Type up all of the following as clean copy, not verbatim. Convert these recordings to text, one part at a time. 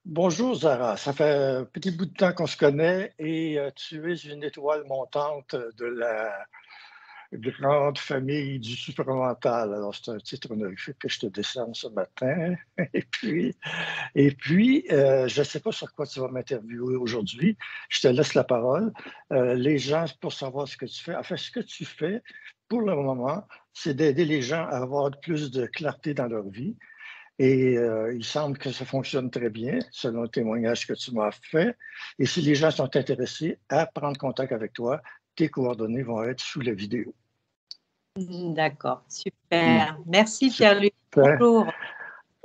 Bonjour Zara, ça fait un petit bout de temps qu'on se connaît et tu es une étoile montante de la grande famille du supramental. Alors, c'est un titre honorifique que je te décerne ce matin. Et puis, je ne sais pas sur quoi tu vas m'interviewer aujourd'hui. Je te laisse la parole. Les gens, pour savoir ce que tu fais, enfin, ce que tu fais pour le moment, c'est d'aider les gens à avoir plus de clarté dans leur vie. Et il semble que ça fonctionne très bien, selon le témoignage que tu m'as fait. Et si les gens sont intéressés à prendre contact avec toi, tes coordonnées vont être sous la vidéo. D'accord, super. Merci Pierre-Luc. Super. Bonjour.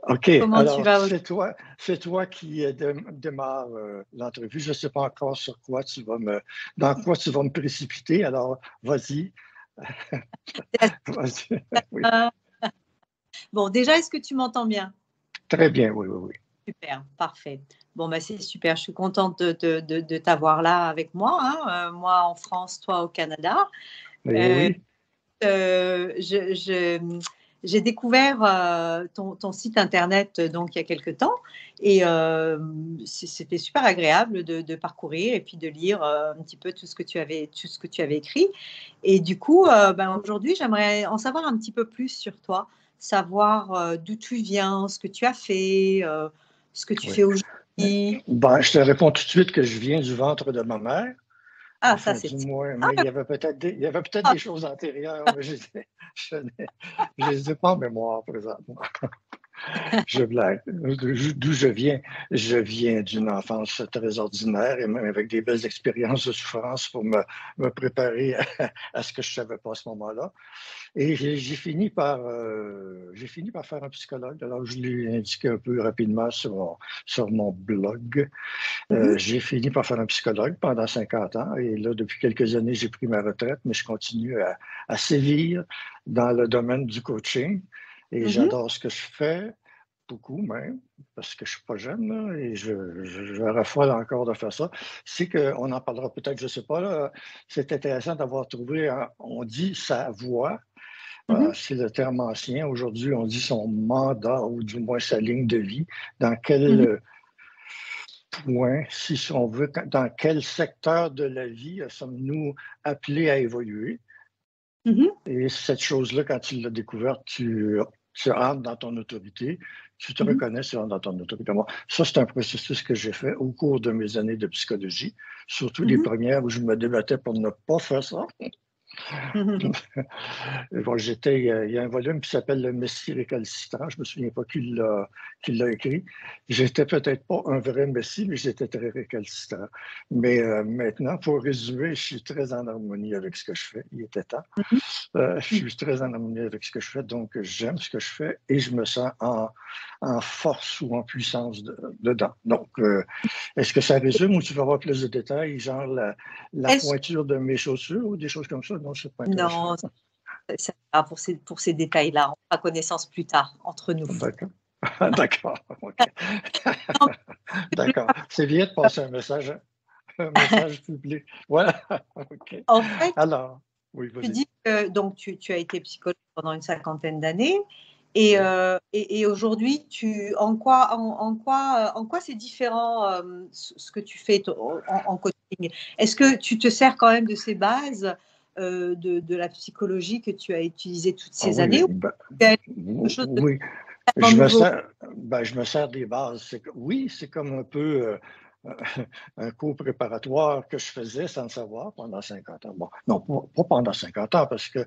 OK. Comment tu Alors, vas aujourd'hui? c'est toi qui démarre l'entrevue. Je ne sais pas encore dans quoi tu vas me précipiter. Alors, vas-y. Vas-y. Oui. Bon, déjà, est-ce que tu m'entends bien? Très bien, oui, oui, oui. Super, parfait. Bon, bah, c'est super. Je suis contente de t'avoir là avec moi, hein. Moi en France, toi au Canada. Euh, Oui. J'ai découvert ton site internet donc il y a quelque temps et c'était super agréable de parcourir et puis de lire un petit peu tout ce que tu avais écrit. Et du coup, aujourd'hui, j'aimerais en savoir un petit peu plus sur toi, savoir d'où tu viens, ce que tu as fait, ce que tu Oui. fais aujourd'hui. Ben, je te réponds tout de suite que je viens du ventre de ma mère. Ah, ça Enfin, c'est... du moins, Ah, mais il y avait peut-être des choses antérieures, mais je ne les ai pas en mémoire présentement. Je blague. D'où je viens d'une enfance très ordinaire et même avec des belles expériences de souffrance pour me préparer à ce que je ne savais pas à ce moment-là. Et j'ai fini par faire un psychologue. Alors, je l'ai indiqué un peu rapidement sur mon blog. mhm, J'ai fini par faire un psychologue pendant 50 ans. Et là, depuis quelques années, j'ai pris ma retraite, mais je continue à sévir dans le domaine du coaching. Et mhm. j'adore ce que je fais, beaucoup même, parce que je ne suis pas jeune, là, et je raffole encore de faire ça. C'est qu'on en parlera peut-être, je ne sais pas, là. C'est intéressant d'avoir trouvé, on dit sa voix. Mhm, C'est le terme ancien. Aujourd'hui, on dit son mandat ou du moins sa ligne de vie. Dans mhm, quel point, si on veut, dans quel secteur de la vie sommes-nous appelés à évoluer? mhm, Et cette chose-là, quand tu l'as découverte, tu entres dans ton autorité, tu te mhm, reconnais, tu entres dans ton autorité. Bon, ça, c'est un processus que j'ai fait au cours de mes années de psychologie, surtout les mhm, premières où je me débattais pour ne pas faire ça. mhm. Bon, il y a un volume qui s'appelle Le Messie récalcitrant. Je ne me souviens pas qui l'a écrit. J'étais peut-être pas un vrai Messie, mais j'étais très récalcitrant. Mais maintenant, pour résumer, je suis très en harmonie avec ce que je fais. Il était temps. Je suis très en harmonie avec ce que je fais, donc j'aime ce que je fais et je me sens en force ou en puissance dedans. Donc, est-ce que ça résume ou tu veux avoir plus de détails, genre la Est-ce pointure de mes chaussures ou des choses comme ça? Non, c'est pas intéressant. Non, ça va pour ces détails-là. On fera connaissance plus tard, entre nous. D'accord. D'accord. OK. D'accord. C'est bien de passer un message public. Voilà. OK. En fait, Alors, oui, tu vas-y. dis que donc, tu as été psychologue pendant une cinquantaine d'années Oui. et aujourd'hui, en quoi c'est différent ce que tu fais en coaching? Est-ce que tu te sers quand même de ces bases de la psychologie que tu as utilisées toutes Ah ces oui, années ou il y a quelque chose de oui. totalement nouveau? Je me sers des bases. Oui, c'est comme un peu un cours préparatoire que je faisais sans le savoir pendant 50 ans. Bon, non, pas pendant 50 ans, parce que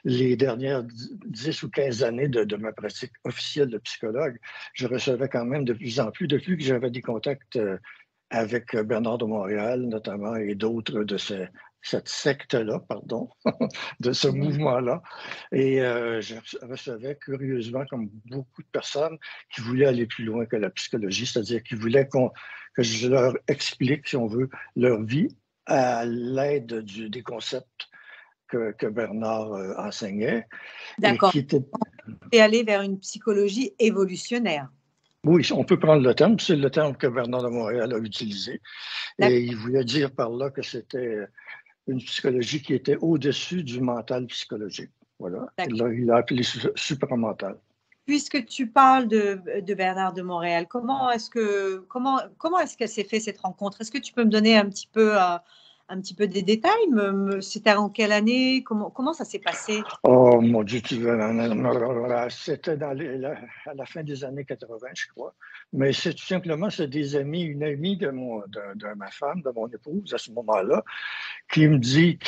les dernières 10 ou 15 années de ma pratique officielle de psychologue, je recevais quand même de plus en plus, depuis que j'avais des contacts avec Bernard de Montréal notamment et d'autres de cette secte-là, pardon, de ce Mhm. mouvement-là. Et je recevais curieusement, comme beaucoup de personnes, qui voulaient aller plus loin que la psychologie, c'est-à-dire qui voulaient que je leur explique, si on veut, leur vie à l'aide des concepts que Bernard enseignait et D'accord. qui étaient. Et aller vers une psychologie évolutionnaire. Oui, on peut prendre le terme, c'est le terme que Bernard de Montréal a utilisé. Et D'accord. il voulait dire par là que c'était une psychologie qui était au-dessus du mental psychologique. Voilà. D'accord. Là, il a appelé supramental. puisque tu parles de Bernard de Montréal, comment est-ce qu'elle s'est fait cette rencontre? Est-ce que tu peux me donner un petit peu des détails? C'était en quelle année? Comment ça s'est passé? Oh mon Dieu, c'était à la fin des années 80, je crois. Mais c'est tout simplement, c'est des amis, une amie de ma femme, de mon épouse à ce moment-là, qui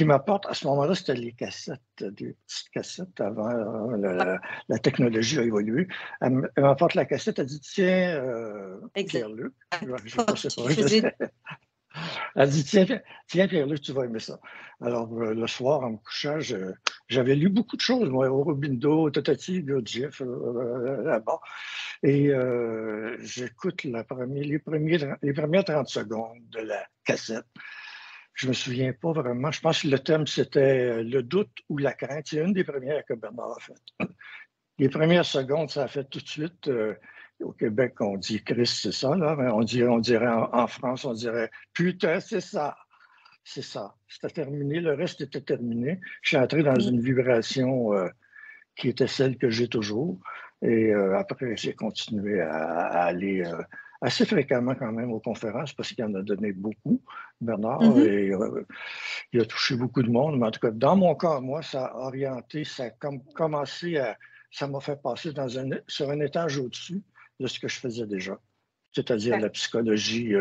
m'apporte, à ce moment-là, c'était les cassettes, des petites cassettes avant, la technologie a évolué. Elle m'apporte la cassette, elle dit, tiens, Exact. Pierre-Luc, je ne sais Tu pas, faisais elle dit, tiens Pierre-Luc, tu vas aimer ça. Alors, le soir, en me couchant, j'avais lu beaucoup de choses, moi, Aurobindo, Totati, Gurdjieff, là-bas. Et j'écoute les premières 30 secondes de la cassette. Je me souviens pas vraiment. Je pense que le thème, c'était le doute ou la crainte. C'est une des premières que Bernard a faites. Les premières secondes, ça a fait tout de suite. Au Québec, on dit Christ, c'est ça, là. Mais on dirait en France, on dirait putain, c'est ça. C'est ça. C'était terminé. Le reste était terminé. Je suis entré dans une vibration qui était celle que j'ai toujours. Et après, j'ai continué à aller assez fréquemment quand même aux conférences parce qu'il en a donné beaucoup, Bernard, et il a touché beaucoup de monde. Mais en tout cas, dans mon cas, moi, ça a orienté, ça a commencé à, ça m'a fait passer sur un étage au-dessus de ce que je faisais déjà, c'est-à-dire la psychologie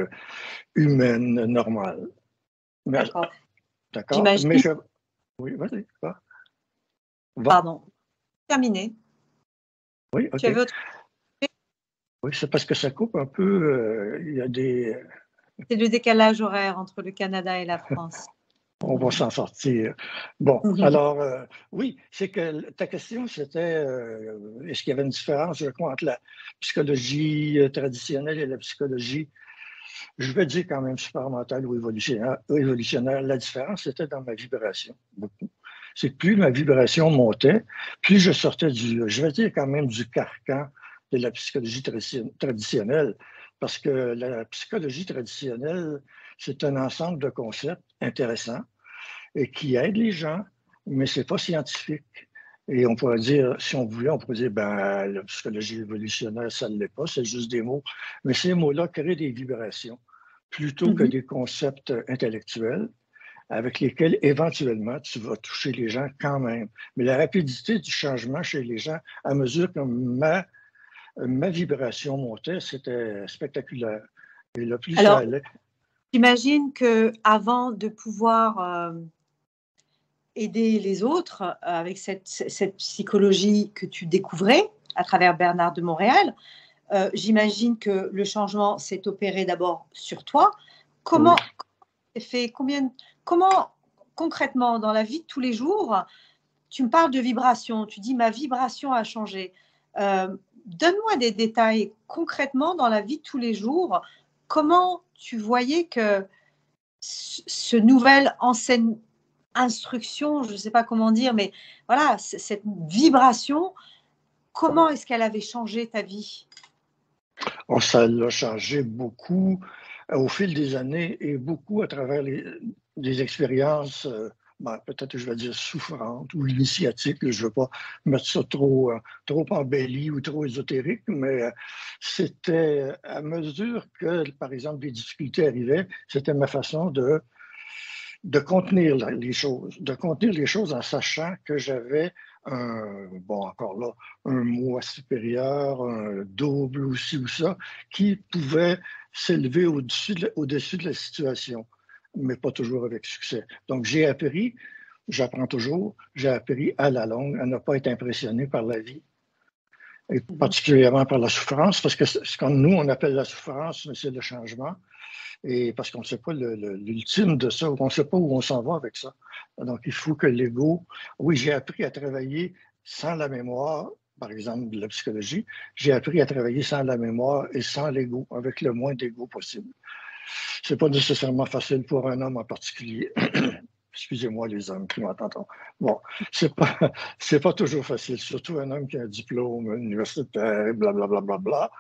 humaine normale. D'accord. D'accord? Mais J'imagine. oui, vas-y. Va. Pardon. Terminé. Oui, Tu OK. avais autre. Oui, c'est parce que ça coupe un peu. Il y a des. C'est le décalage horaire entre le Canada et la France. On va s'en sortir. Bon, alors, oui, c'est que ta question, c'était est-ce qu'il y avait une différence, je crois, entre la psychologie traditionnelle et la psychologie, je vais dire quand même supramentale ou évolutionnaire. La différence, c'était dans ma vibration, beaucoup. C'est que plus ma vibration montait, plus je sortais je vais dire quand même du carcan de la psychologie traditionnelle, parce que la psychologie traditionnelle, c'est un ensemble de concepts intéressants et qui aident les gens, mais c'est pas scientifique. Et on pourrait dire, si on voulait, on pourrait dire, ben, la psychologie évolutionnaire, ça ne l'est pas, c'est juste des mots. Mais ces mots-là créent des vibrations plutôt que des concepts intellectuels avec lesquels éventuellement tu vas toucher les gens quand même. Mais la rapidité du changement chez les gens, à mesure que ma vibration montait, c'était spectaculaire. Et le plus ça Alors, allait. j'imagine qu'avant de pouvoir aider les autres avec cette psychologie que tu découvrais à travers Bernard de Montréal, j'imagine que le changement s'est opéré d'abord sur toi. Comment concrètement dans la vie de tous les jours, tu me parles de vibration, tu dis ma vibration a changé. Donne-moi des détails concrètement dans la vie de tous les jours. Comment tu voyais que ce nouvel instruction, je ne sais pas comment dire, mais voilà, cette vibration, comment est-ce qu'elle avait changé ta vie? Oh, ça l'a changé beaucoup au fil des années et beaucoup à travers des expériences, peut-être que je vais dire souffrantes ou initiatiques. Je ne veux pas mettre ça trop embelli ou trop ésotérique, mais c'était à mesure que, par exemple, des difficultés arrivaient, c'était ma façon de contenir les choses en sachant que j'avais encore là, un moi supérieur, un double aussi ou ça, qui pouvait s'élever au-dessus de la situation, mais pas toujours avec succès. Donc, j'apprends toujours, j'ai appris à la longue à ne pas être impressionné par la vie, et particulièrement par la souffrance, parce que ce que nous, on appelle la souffrance, c'est le changement. Et parce qu'on ne sait pas l'ultime de ça, on ne sait pas où on s'en va avec ça. Donc, il faut que l'ego. Oui, j'ai appris à travailler sans la mémoire, par exemple de la psychologie. J'ai appris à travailler sans la mémoire et sans l'ego, avec le moins d'ego possible. Ce n'est pas nécessairement facile pour un homme en particulier. Excusez-moi les hommes qui m'entendent. Bon, c'est pas toujours facile, surtout un homme qui a un diplôme universitaire, blablabla, bla, bla, bla,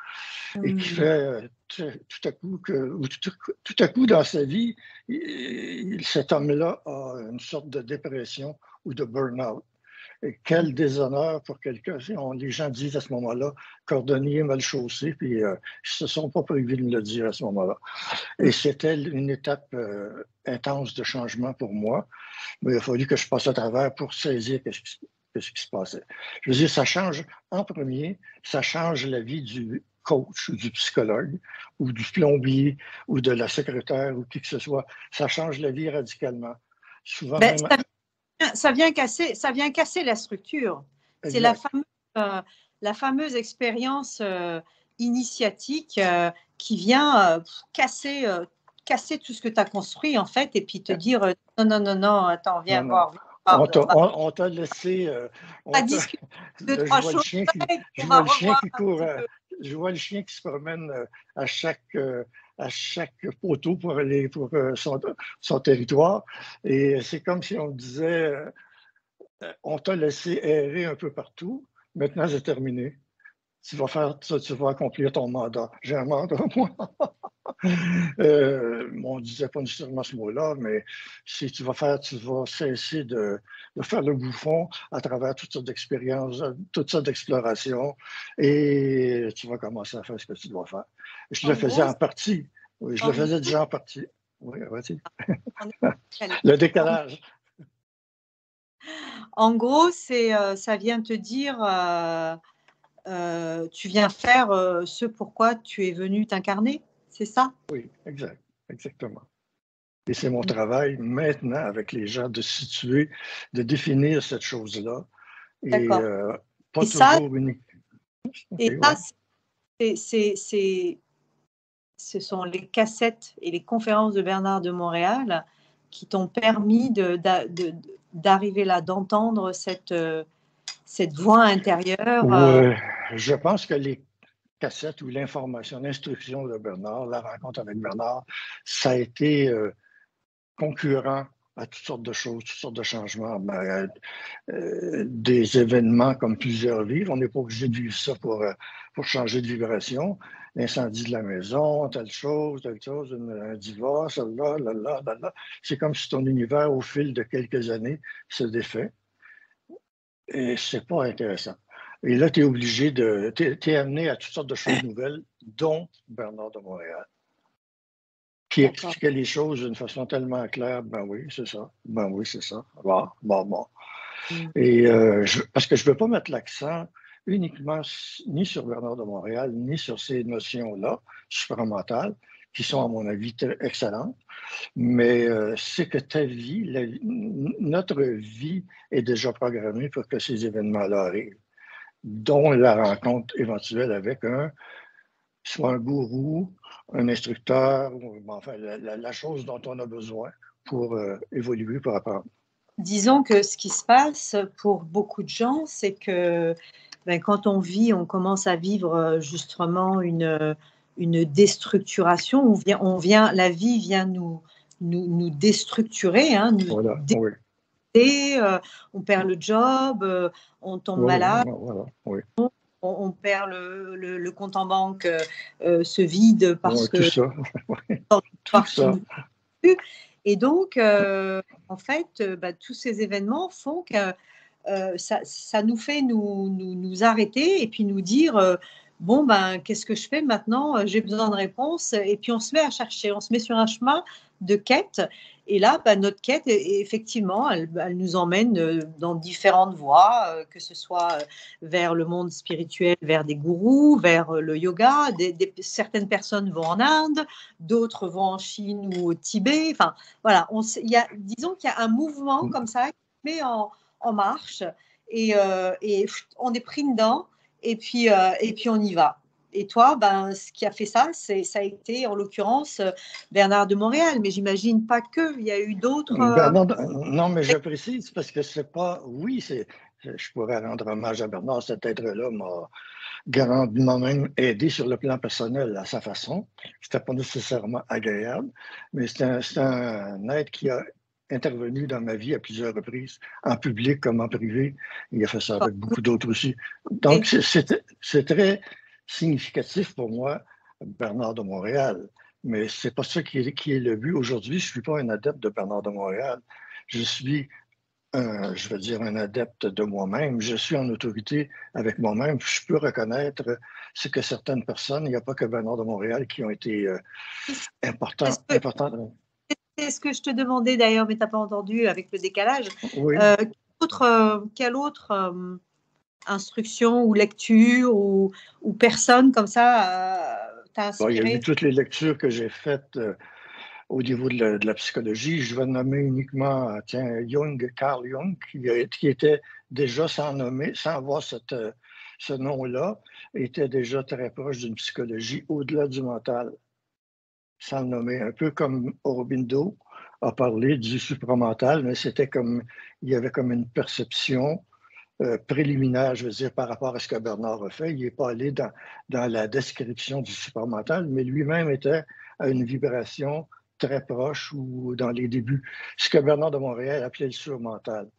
et qui fait tout à coup dans sa vie, cet homme-là a une sorte de dépression ou de burn-out. Et quel déshonneur pour quelqu'un. Les gens disent à ce moment-là, cordonnier mal chaussé, puis ils ne se sont pas privés de me le dire à ce moment-là. Et c'était une étape intense de changement pour moi. Mais il a fallu que je passe à travers pour saisir ce qui se passait. Je veux dire, ça change, en premier, ça change la vie du coach ou du psychologue ou du plombier ou de la secrétaire ou qui que ce soit. Ça change la vie radicalement. Souvent Ben, même... ça vient casser la structure. C'est la fameuse expérience initiatique qui vient casser tout ce que tu as construit, en fait, et puis te dire non, attends, viens voir. On t'a laissé. Deux, trois choses. Je vois le chien qui court. Je vois le chien qui se promène à chaque poteau pour aller pour son territoire. Et c'est comme si on disait on t'a laissé errer un peu partout. Maintenant, c'est terminé. Tu vas faire ça, tu vas accomplir ton mandat. J'ai un mandat, moi. On ne disait pas nécessairement ce mot-là, mais si tu vas cesser de faire le bouffon à travers toutes sortes d'expériences, toutes sortes d'explorations, et tu vas commencer à faire ce que tu dois faire. Je le faisais en partie. Oui, je le faisais déjà en partie. Oui, vas-y. Le décalage. En gros, ça vient te dire, tu viens faire ce pourquoi tu es venu t'incarner, c'est ça? Oui, exactement. Et c'est mon travail maintenant avec les gens de situer, de définir cette chose-là. Et pas et toujours unique. Et ça, ce sont les cassettes et les conférences de Bernard de Montréal qui t'ont permis d'arriver là, d'entendre cette voix intérieure. Oui, je pense que les cassettes ou l'information, l'instruction de Bernard, la rencontre avec Bernard, ça a été concurrent à toutes sortes de choses, toutes sortes de changements, des événements comme plusieurs vivent. On n'est pas obligé de vivre ça pour changer de vibration. L'incendie de la maison, telle chose, un divorce, là. C'est comme si ton univers, au fil de quelques années, se défait. Et c'est pas intéressant. Et là, tu es obligé t'es amené à toutes sortes de choses nouvelles, dont Bernard de Montréal, qui expliquait les choses d'une façon tellement claire. Ben oui, c'est ça. Ben oui, c'est ça. Bon. Et parce que je ne veux pas mettre l'accent uniquement ni sur Bernard de Montréal, ni sur ces notions-là supramentales, qui sont, à mon avis, excellentes. Mais c'est que ta vie, notre vie est déjà programmée pour que ces événements-là arrivent, dont la rencontre éventuelle avec soit un gourou, un instructeur, enfin, la chose dont on a besoin pour évoluer, pour apprendre. Disons que ce qui se passe pour beaucoup de gens, c'est que quand on commence à vivre justement une déstructuration, la vie vient nous déstructurer, hein, voilà, on perd le job, on tombe malade, oui. On perd le compte en banque, se vide parce que... Tout ça. Et donc, en fait, tous ces événements font que ça nous fait nous arrêter et puis nous dire qu'est-ce que je fais maintenant? J'ai besoin de réponses. Et puis on se met à chercher, on se met sur un chemin de quête. Et là, notre quête, effectivement, elle nous emmène dans différentes voies, que ce soit vers le monde spirituel, vers des gourous, vers le yoga. Certaines personnes vont en Inde, d'autres vont en Chine ou au Tibet. Enfin, voilà, disons qu'il y a un mouvement comme ça qui se met en marche et on est pris dedans et puis on y va. Et toi, ce qui a fait ça a été en l'occurrence Bernard de Montréal, mais j'imagine pas que, il y a eu d'autres... Non, mais je précise parce que c'est pas... Oui, je pourrais rendre hommage à Bernard, cet être-là m'a grandement même aidé sur le plan personnel à sa façon. C'était pas nécessairement agréable, mais c'est un être qui a intervenu dans ma vie à plusieurs reprises, en public comme en privé. Il a fait ça avec beaucoup d'autres aussi. Donc, c'est très significatif pour moi, Bernard de Montréal. Mais c'est pas ça qui est le but. Aujourd'hui, je suis pas un adepte de Bernard de Montréal. Je suis je veux dire, un adepte de moi-même. Je suis en autorité avec moi-même. Je peux reconnaître ce que certaines personnes, il n'y a pas que Bernard de Montréal, qui ont été C'est importantes. ce que je te demandais d'ailleurs, mais tu n'as pas entendu avec le décalage. Oui. Quelle autre instruction ou lecture ou personne comme ça t'a Bon, il y a eu inspiré? toutes les lectures que j'ai faites au niveau de la psychologie. Je vais nommer uniquement, tiens, Carl Jung, qui était déjà sans nommer, sans avoir ce nom-là, était déjà très proche d'une psychologie au-delà du mental, sans le nommer. Un peu comme Aurobindo a parlé du supramental, mais c'était comme, il y avait comme une perception préliminaire, je veux dire, par rapport à ce que Bernard a fait. Il n'est pas allé dans la description du supramental, mais lui-même était à une vibration très proche ou dans les débuts, ce que Bernard de Montréal appelait le surmental.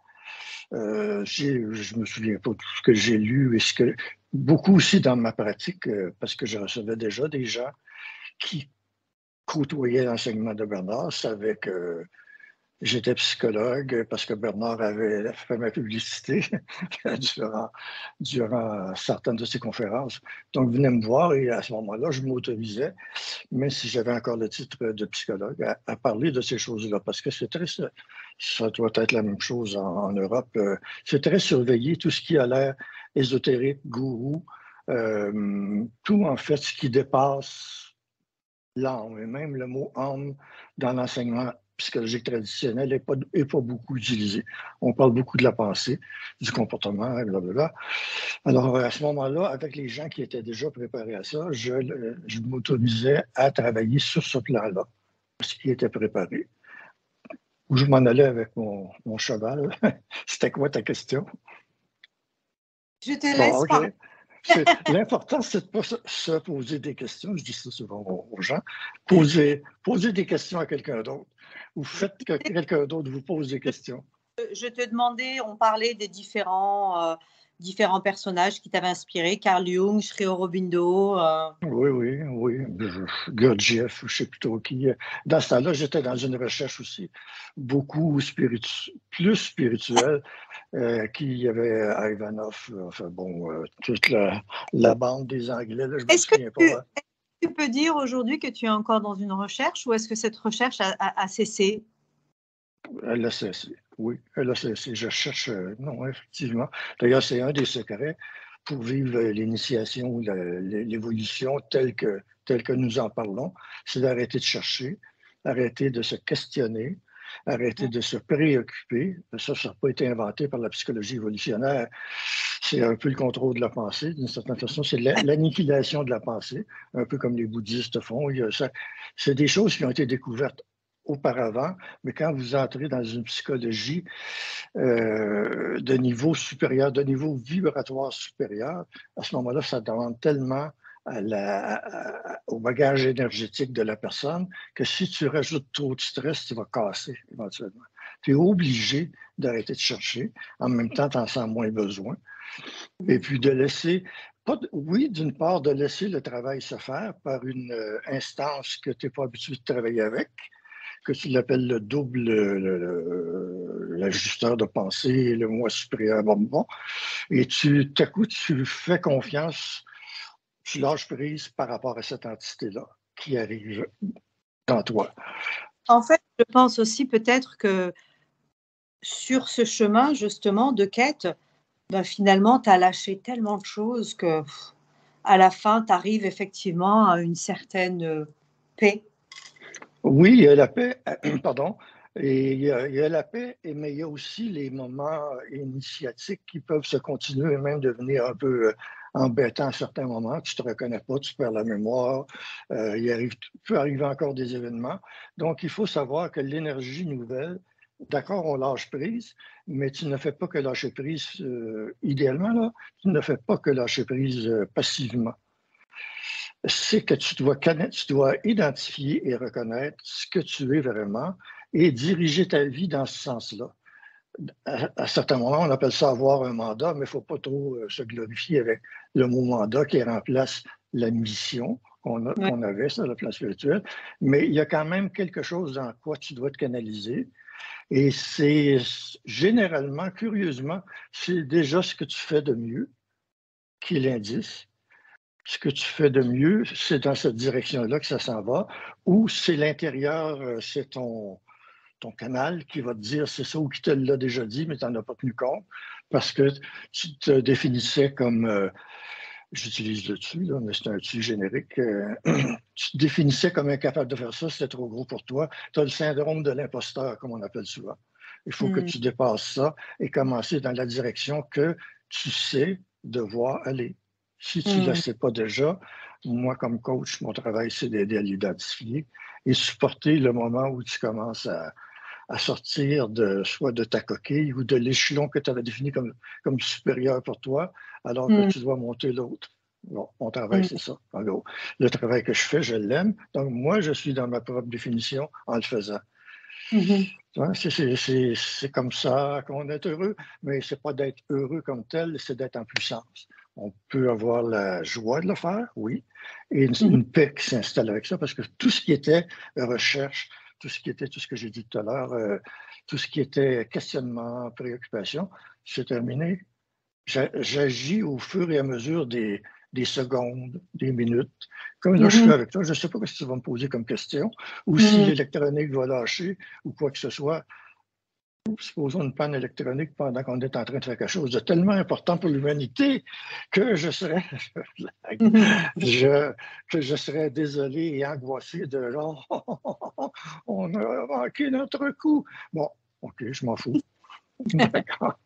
Je me souviens pas de tout ce que j'ai lu et beaucoup aussi dans ma pratique, parce que je recevais déjà des gens qui côtoyaient l'enseignement de Bernard, savaient que j'étais psychologue parce que Bernard avait fait ma publicité durant certaines de ses conférences. Donc, il venait me voir et à ce moment-là, je m'autorisais, même si j'avais encore le titre de psychologue, à parler de ces choses-là parce que ça doit être la même chose en Europe. C'est très surveillé, tout ce qui a l'air ésotérique, gourou, tout en fait ce qui dépasse l'âme, et même le mot âme dans l'enseignement psychologique traditionnel n'est pas beaucoup utilisé. On parle beaucoup de la pensée, du comportement, blablabla. Alors, à ce moment-là, avec les gens qui étaient déjà préparés à ça, je m'autorisais à travailler sur ce plan-là, ce qui était préparé. Où je m'en allais avec mon cheval. C'était quoi ta question? Je te laisse Bon, OK. parler. L'important, c'est de ne pas se poser des questions. Je dis ça souvent aux gens. Posez des questions à quelqu'un d'autre. Ou faites que quelqu'un d'autre vous pose des questions. Je te demandais, on parlait des différents personnages qui t'avaient inspiré, Carl Jung, Sri Aurobindo. Oui. Gurdjieff, je ne sais plus trop qui. Dans ce temps-là, j'étais dans une recherche aussi beaucoup plus spirituelle, qui y avait Ivanov, enfin bon, toute la bande des Anglais, là, je ne me Est-ce que souviens pas. tu peux dire aujourd'hui que tu es encore dans une recherche ou est-ce que cette recherche a cessé? Elle a cessé, oui, elle a cessé. Je cherche, non, effectivement. D'ailleurs, c'est un des secrets pour vivre l'initiation, l'évolution telle que nous en parlons, c'est d'arrêter de chercher, arrêter de se questionner, arrêter de se préoccuper. Ça n'a pas été inventé par la psychologie évolutionnaire. C'est un peu le contrôle de la pensée, d'une certaine façon. C'est l'annihilation de la pensée, un peu comme les bouddhistes font. C'est des choses qui ont été découvertes auparavant, mais quand vous entrez dans une psychologie de niveau supérieur, de niveau vibratoire supérieur, à ce moment-là, ça demande tellement au bagage énergétique de la personne que si tu rajoutes trop de stress, tu vas casser éventuellement. Tu es obligé d'arrêter de chercher. En même temps, tu en sens moins besoin. Et puis de laisser, oui, d'une part, de laisser le travail se faire par une instance que tu n'es pas habitué de travailler avec, que tu l'appelles le double, l'ajusteur de pensée, le moi supérieur, bon. Et tout à coup, tu fais confiance, tu lâches prise par rapport à cette entité-là qui arrive dans toi. En fait, je pense aussi peut-être que sur ce chemin justement de quête, finalement, tu as lâché tellement de choses que à la fin, tu arrives effectivement à une certaine paix. Oui, il y a la paix, pardon, et il y a la paix, mais il y a aussi les moments initiatiques qui peuvent se continuer et même devenir un peu embêtants à certains moments. Tu ne te reconnais pas, tu perds la mémoire, peut arriver encore des événements. Donc, il faut savoir que l'énergie nouvelle, d'accord, on lâche prise, mais tu ne fais pas que lâcher prise, idéalement, là, tu ne fais pas que lâcher prise passivement. C'est que tu dois connaître, tu dois identifier et reconnaître ce que tu es vraiment et diriger ta vie dans ce sens-là. À certains moments, on appelle ça avoir un mandat, mais il ne faut pas trop se glorifier avec le mot mandat qui remplace la mission qu'on avait sur le plan spirituel. Mais il y a quand même quelque chose dans quoi tu dois te canaliser Et c'est généralement, curieusement, c'est déjà ce que tu fais de mieux qui est l'indice. Ce que tu fais de mieux, c'est dans cette direction-là que ça s'en va, ou c'est l'intérieur, c'est ton canal qui va te dire c'est ça ou qui te l'a déjà dit, mais tu n'en as pas tenu compte parce que tu te définissais comme, j'utilise le tu, là, mais c'est un tu générique, tu te définissais comme incapable de faire ça, c'était trop gros pour toi. Tu as le syndrome de l'imposteur, comme on appelle souvent. Il faut que tu dépasses ça et commencer dans la direction que tu sais devoir aller. Si tu ne le sais pas déjà, moi, comme coach, mon travail, c'est d'aider à l'identifier et supporter le moment où tu commences à sortir soit de ta coquille ou de l'échelon que tu avais défini comme supérieur pour toi, alors que tu dois monter l'autre. Bon, mon travail, c'est ça, en gros. Le travail que je fais, je l'aime. Donc, moi, je suis dans ma propre définition en le faisant. C'est comme ça qu'on est heureux, mais ce n'est pas d'être heureux comme tel, c'est d'être en puissance. On peut avoir la joie de le faire, oui, et une paix qui s'installe avec ça, parce que tout ce qui était recherche, tout ce que j'ai dit tout à l'heure, tout ce qui était questionnement, préoccupation, c'est terminé. J'agis au fur et à mesure des secondes, des minutes, comme là je fais avec toi. Je ne sais pas ce que tu vas me poser comme question, ou si l'électronique va lâcher, ou quoi que ce soit. Supposons une panne électronique pendant qu'on est en train de faire quelque chose de tellement important pour l'humanité que je serais, que je serais désolé et angoissé de genre, on a manqué notre coup. Bon, OK, je m'en fous. D'accord.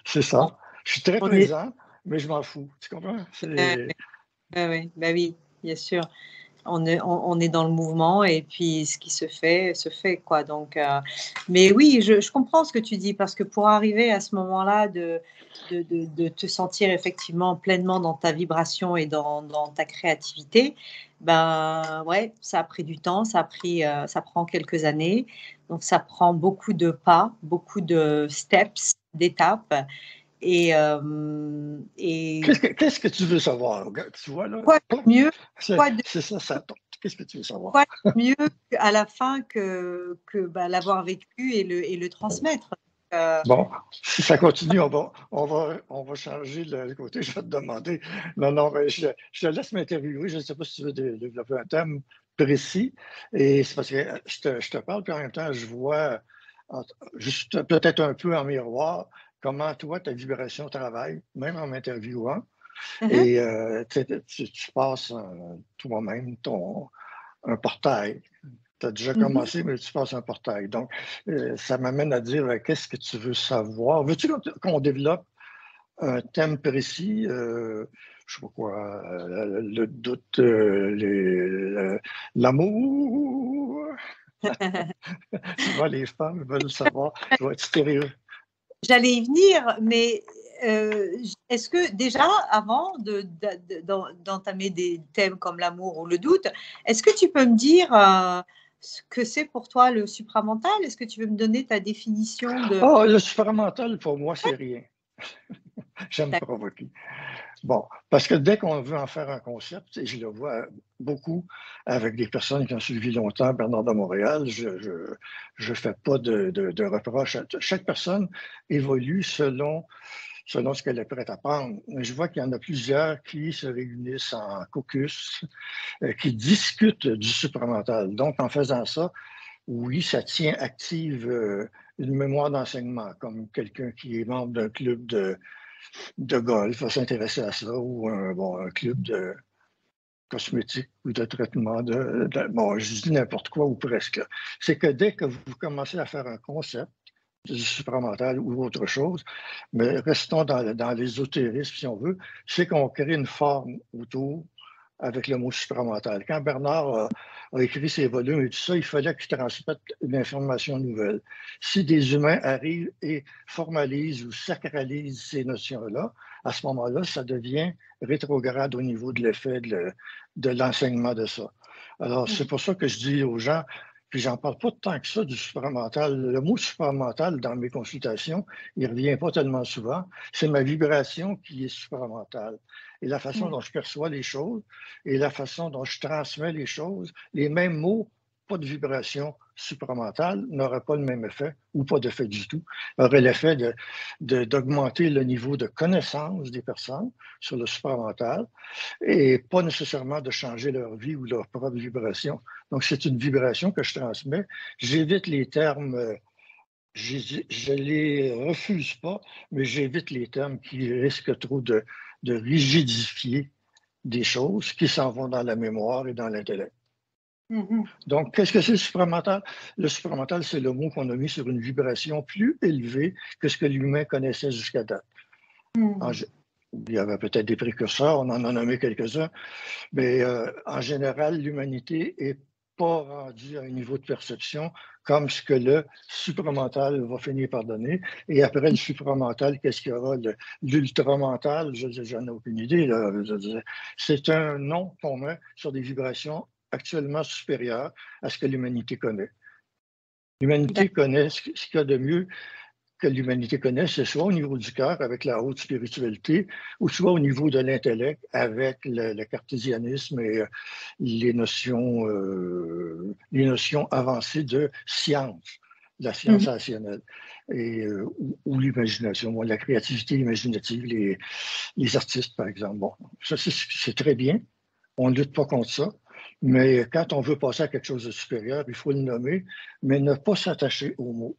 C'est ça. Je suis très présent, mais je m'en fous. Tu comprends? Oui, bien sûr. On est dans le mouvement et puis ce qui se fait, quoi. Donc, mais oui, je comprends ce que tu dis parce que pour arriver à ce moment-là de te sentir effectivement pleinement dans ta vibration et dans ta créativité, ben ouais, ça a pris du temps, ça prend quelques années. Donc, ça prend beaucoup de pas, beaucoup de steps, d'étapes. Et Qu'est-ce que tu veux savoir? Tu vois, là? quoi de mieux, C'est ça qu'est-ce que tu veux savoir? quoi de mieux à la fin que l'avoir vécu et le transmettre. Bon, si ça continue, on va changer le côté. Je vais te demander. Non, mais je te laisse m'interviewer. Je ne sais pas si tu veux développer un thème précis. Et c'est parce que je te parle, puis en même temps, je vois juste peut-être un peu en miroir comment toi, ta vibration travaille, même en m'interviewant. Et tu passes toi-même un portail. Tu as déjà commencé, mais tu passes un portail. Donc, ça m'amène à dire qu'est-ce que tu veux savoir. Veux-tu qu'on développe un thème précis? Je ne sais pas quoi, le doute, l'amour. Souvent, les femmes veulent savoir. Je vais être stéréo. J'allais y venir, mais est-ce que déjà, avant d'entamer des thèmes comme l'amour ou le doute, est-ce que tu peux me dire ce que c'est pour toi le supramental? Est-ce que tu veux me donner ta définition de… Oh, le supramental, pour moi, c'est rien. J'aime provoquer. Bon, parce que dès qu'on veut en faire un concept, et je le vois beaucoup avec des personnes qui ont suivi longtemps Bernard de Montréal, je fais pas de reproches. Chaque personne évolue selon ce qu'elle est prête à prendre. Mais je vois qu'il y en a plusieurs qui se réunissent en caucus, qui discutent du supramental. Donc, en faisant ça, oui, ça tient active une mémoire d'enseignement, comme quelqu'un qui est membre d'un club de golf va s'intéresser à ça, ou un club de cosmétique ou de traitement bon, je dis n'importe quoi ou presque. C'est que dès que vous commencez à faire un concept du supramental ou autre chose, mais restons dans l'ésotérisme si on veut, c'est qu'on crée une forme autour avec le mot supramental. Quand Bernard a écrit ses volumes et tout ça, il fallait qu'il transmette une information nouvelle. Si des humains arrivent et formalisent ou sacralisent ces notions-là, à ce moment-là, ça devient rétrograde au niveau de l'effet de l'enseignement de ça. Alors, c'est pour ça que je dis aux gens, puis j'en parle pas tant que ça du supramental. Le mot supramental, dans mes consultations, il revient pas tellement souvent. C'est ma vibration qui est supramentale. Et la façon dont je perçois les choses et la façon dont je transmets les choses, les mêmes mots pas de vibration supramentale n'aurait pas le même effet, ou pas d'effet du tout, aurait l'effet d'augmenter le niveau de connaissance des personnes sur le supramental et pas nécessairement de changer leur vie ou leur propre vibration. Donc, c'est une vibration que je transmets. J'évite les termes, je les refuse pas, mais j'évite les termes qui risquent trop de rigidifier des choses qui s'en vont dans la mémoire et dans l'intellect. Donc, qu'est-ce que c'est le supramental? Le supramental, c'est le mot qu'on a mis sur une vibration plus élevée que ce que l'humain connaissait jusqu'à date. Il y avait peut-être des précurseurs, on en a nommé quelques-uns, mais en général, l'humanité n'est pas rendue à un niveau de perception comme ce que le supramental va finir par donner. Et après le supramental, qu'est-ce qu'il y aura? L'ultramental, j'en ai aucune idée. C'est un nom qu'on met sur des vibrations actuellement supérieures à ce que l'humanité connaît. L'humanité connaît ce qu'il y a de mieux que l'humanité connaît, c'est soit au niveau du cœur avec la haute spiritualité, ou soit au niveau de l'intellect avec le cartésianisme et les notions avancées de science, la science rationnelle, et, ou l'imagination, la créativité imaginative, les artistes, par exemple. Bon, ça, c'est très bien. On ne lutte pas contre ça. Mais quand on veut passer à quelque chose de supérieur, il faut le nommer, mais ne pas s'attacher aux mots.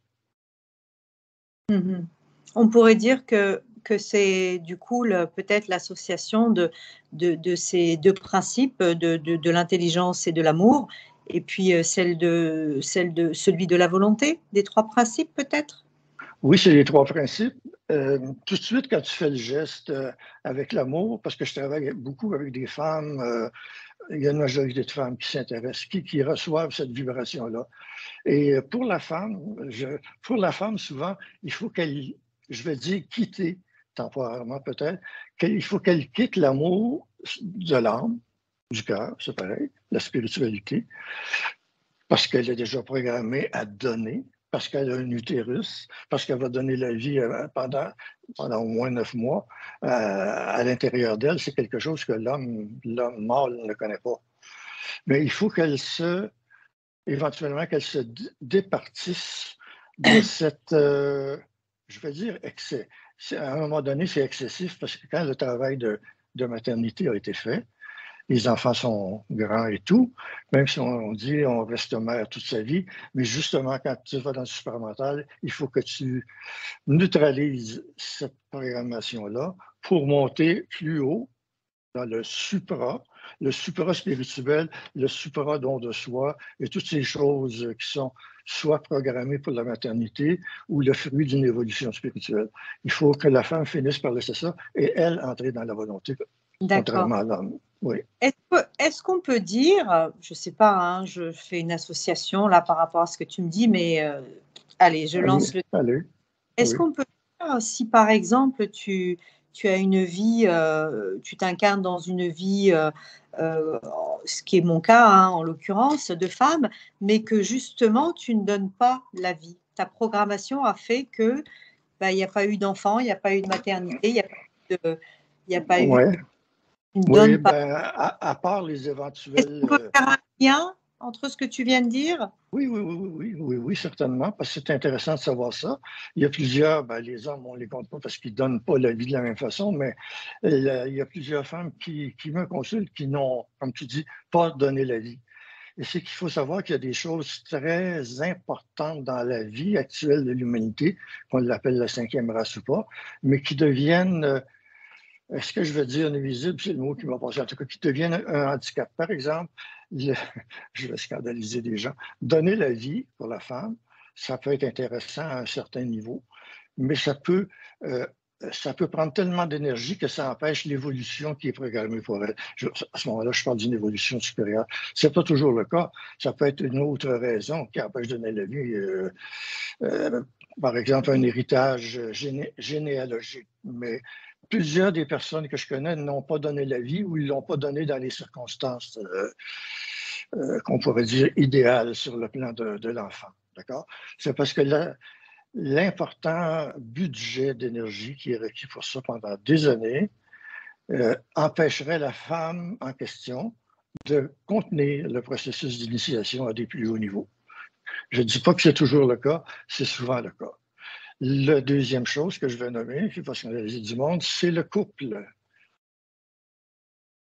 On pourrait dire que c'est du coup peut-être l'association de ces deux principes, de l'intelligence et de l'amour, et puis celui de la volonté, des trois principes peut-être? Oui, c'est les trois principes. Tout de suite, quand tu fais le geste avec l'amour, parce que je travaille beaucoup avec des femmes, il y a une majorité de femmes qui s'intéressent, qui reçoivent cette vibration-là. Et pour la femme, souvent, il faut qu'elle, je vais dire quitter, temporairement peut-être, il faut qu'elle quitte l'amour de l'âme, du cœur, c'est pareil, la spiritualité, parce qu'elle est déjà programmée à donner, parce qu'elle a un utérus, parce qu'elle va donner la vie pendant au moins 9 mois. À l'intérieur d'elle, c'est quelque chose que l'homme mâle ne connaît pas. Mais il faut éventuellement qu'elle se départisse de cette, je vais dire, excès. À un moment donné, c'est excessif parce que quand le travail de maternité a été fait, les enfants sont grands et tout, même si on dit on reste mère toute sa vie, mais justement, quand tu vas dans le supramental, il faut que tu neutralises cette programmation-là pour monter plus haut dans le supra spirituel, le supra don de soi et toutes ces choses qui sont soit programmées pour la maternité ou le fruit d'une évolution spirituelle. Il faut que la femme finisse par laisser ça et elle entrer dans la volonté, contrairement à l'homme. Oui. Est-ce qu'on peut dire, je ne sais pas, hein, je fais une association là par rapport à ce que tu me dis, mais allez, je lance le... Est-ce qu'on peut dire si par exemple tu as une vie, tu t'incarnes dans une vie, ce qui est mon cas, hein, en l'occurrence, de femme, mais que justement tu ne donnes pas la vie. Ta programmation a fait que il n'y a pas eu d'enfant, il n'y a pas eu de maternité, il n'y a pas eu... Oui, à part les éventuels... Est-ce qu'on peut faire un lien entre ce que tu viens de dire? Oui, certainement, parce que c'est intéressant de savoir ça. Il y a plusieurs, les hommes, on ne les compte pas parce qu'ils ne donnent pas la vie de la même façon, mais il y a plusieurs femmes qui me consultent qui n'ont, comme tu dis, pas donné la vie. Et c'est qu'il faut savoir qu'il y a des choses très importantes dans la vie actuelle de l'humanité, qu'on l'appelle la cinquième race ou pas, mais qui deviennent... Est-ce que je veux dire nuisible, c'est le mot qui m'a passé, en tout cas, qui deviennent un handicap. Par exemple, je vais scandaliser des gens. Donner la vie pour la femme, ça peut être intéressant à un certain niveau, mais ça peut prendre tellement d'énergie que ça empêche l'évolution qui est programmée pour elle. À ce moment-là, je parle d'une évolution supérieure. Ce n'est pas toujours le cas. Ça peut être une autre raison qui empêche de donner la vie. Par exemple, un héritage généalogique. Mais plusieurs des personnes que je connais n'ont pas donné la vie ou ils ne l'ont pas donné dans les circonstances qu'on pourrait dire idéales sur le plan de l'enfant. D'accord? C'est parce que l'important budget d'énergie qui est requis pour ça pendant des années empêcherait la femme en question de contenir le processus d'initiation à des plus hauts niveaux. Je ne dis pas que c'est toujours le cas, c'est souvent le cas. La deuxième chose que je vais nommer, qui va scandaliser du monde, c'est le couple.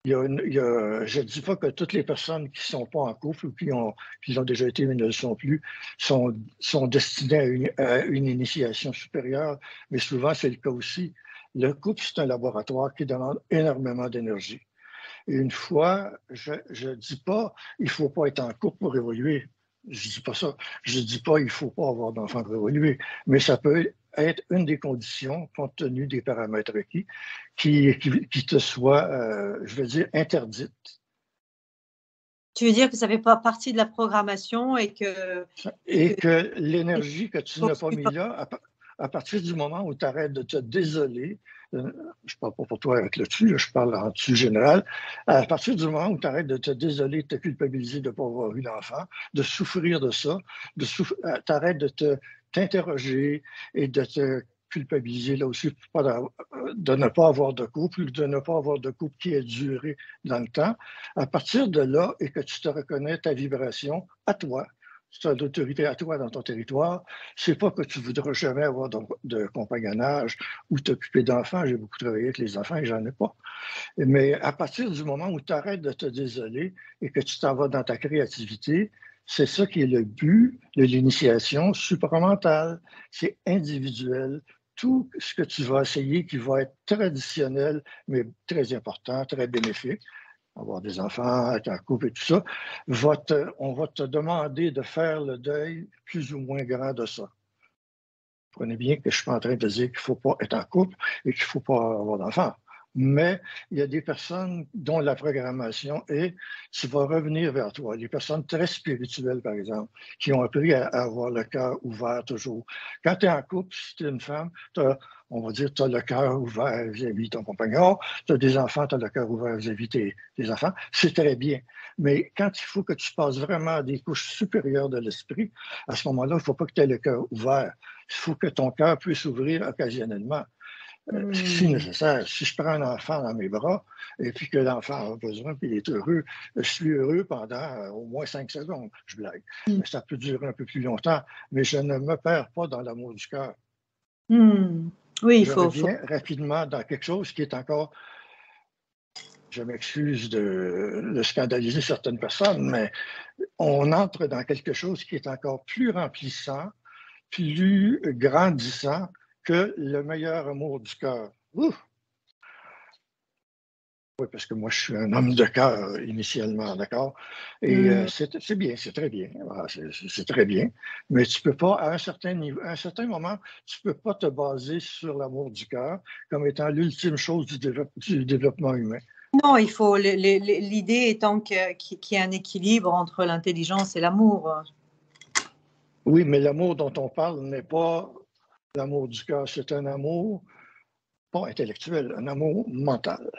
Je ne dis pas que toutes les personnes qui ne sont pas en couple ou qui ont déjà été mais ne le sont plus sont destinées à une initiation supérieure, mais souvent c'est le cas aussi. Le couple, c'est un laboratoire qui demande énormément d'énergie. Et une fois, je ne dis pas il ne faut pas être en couple pour évoluer. Je ne dis pas ça. Je ne dis pas il ne faut pas avoir d'enfants pour évoluer. Mais ça peut être une des conditions, compte tenu des paramètres requis, qui te soit, je veux dire, interdite. Tu veux dire que ça ne fait pas partie de la programmation et que l'énergie que tu n'as pas mis là, à partir du moment où tu arrêtes de te désoler, je ne parle pas pour toi avec le tu, je parle en tu général, à partir du moment où tu arrêtes de te désoler, de te culpabiliser de ne pas avoir eu d'enfant, de souffrir de ça, tu arrêtes de t'interroger et de te culpabiliser là aussi de ne pas avoir de couple, de ne pas avoir de couple qui ait duré dans le temps. À partir de là, et que tu te reconnais ta vibration à toi, tu as l'autorité à toi dans ton territoire, c'est pas que tu voudras jamais avoir de compagnonnage ou t'occuper d'enfants. J'ai beaucoup travaillé avec les enfants et j'en ai pas. Mais à partir du moment où tu arrêtes de te désoler et que tu t'en vas dans ta créativité, c'est ça qui est le but de l'initiation supramentale. C'est individuel. Tout ce que tu vas essayer qui va être traditionnel, mais très important, très bénéfique, avoir des enfants, être en couple et tout ça, on va te demander de faire le deuil plus ou moins grand de ça. Prenez bien que je suis pas en train de dire qu'il ne faut pas être en couple et qu'il ne faut pas avoir d'enfants. Mais il y a des personnes dont la programmation est, tu vas revenir vers toi. Les personnes très spirituelles, par exemple, qui ont appris à avoir le cœur ouvert toujours. Quand tu es en couple, si tu es une femme, on va dire, tu as le cœur ouvert vis-à-vis de ton compagnon, tu as des enfants, tu as le cœur ouvert vis-à-vis de tes enfants, c'est très bien. Mais quand il faut que tu passes vraiment à des couches supérieures de l'esprit, à ce moment-là, il ne faut pas que tu aies le cœur ouvert. Il faut que ton cœur puisse s'ouvrir occasionnellement. Si nécessaire, si je prends un enfant dans mes bras et puis que l'enfant a besoin puis il est heureux, je suis heureux pendant au moins 5 secondes. Je blague. Mais ça peut durer un peu plus longtemps, mais je ne me perds pas dans l'amour du cœur. Oui, je reviens rapidement dans quelque chose qui est encore, je m'excuse de scandaliser certaines personnes, mais on entre dans quelque chose qui est encore plus remplissant, plus grandissant que le meilleur amour du cœur. Oui, parce que moi, je suis un homme de cœur initialement, d'accord? Et c'est bien, c'est très bien. C'est très bien. Mais tu peux pas, à un certain niveau, à un certain moment, tu peux pas te baser sur l'amour du cœur comme étant l'ultime chose du développement humain. Non, il faut. L'idée étant qu'il y ait un équilibre entre l'intelligence et l'amour. Oui, mais l'amour dont on parle n'est pas l'amour du cœur, c'est un amour pas intellectuel, un amour mental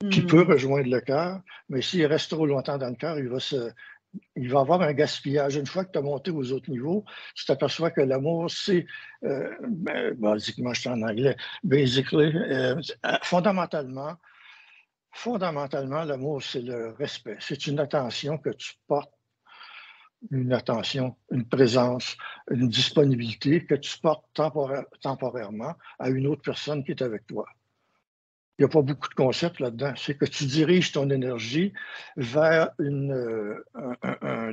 qui peut rejoindre le cœur, mais s'il reste trop longtemps dans le cœur, il va avoir un gaspillage. Une fois que tu as monté aux autres niveaux, tu t'aperçois que l'amour, c'est, basiquement, je suis en anglais, basically, fondamentalement, l'amour, c'est le respect. C'est une attention que tu portes, une attention, une présence, une disponibilité que tu portes temporairement à une autre personne qui est avec toi. Il n'y a pas beaucoup de concepts là-dedans. C'est que tu diriges ton énergie vers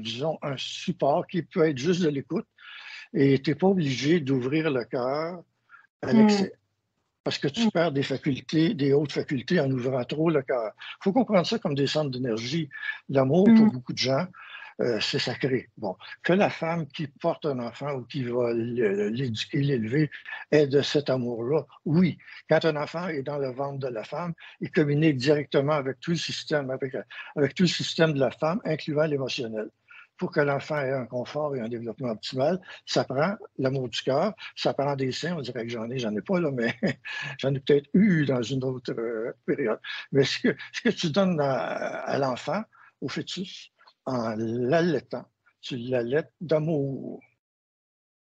disons, un support qui peut être juste de l'écoute et tu n'es pas obligé d'ouvrir le cœur à l'excès. Parce que tu perds des facultés, des hautes facultés en ouvrant trop le cœur. Il faut comprendre ça comme des centres d'énergie. L'amour, pour beaucoup de gens, c'est sacré. Bon, que la femme qui porte un enfant ou qui va l'éduquer, l'élever, ait de cet amour-là, oui. Quand un enfant est dans le ventre de la femme, il communique directement avec tout le système, avec tout le système de la femme, incluant l'émotionnel. Pour que l'enfant ait un confort et un développement optimal, ça prend l'amour du cœur, ça prend des seins, on dirait que j'en ai pas, là, mais j'en ai peut-être eu dans une autre période. Mais ce que tu donnes à l'enfant, au fœtus, en l'allaitant, tu l'allaites d'amour.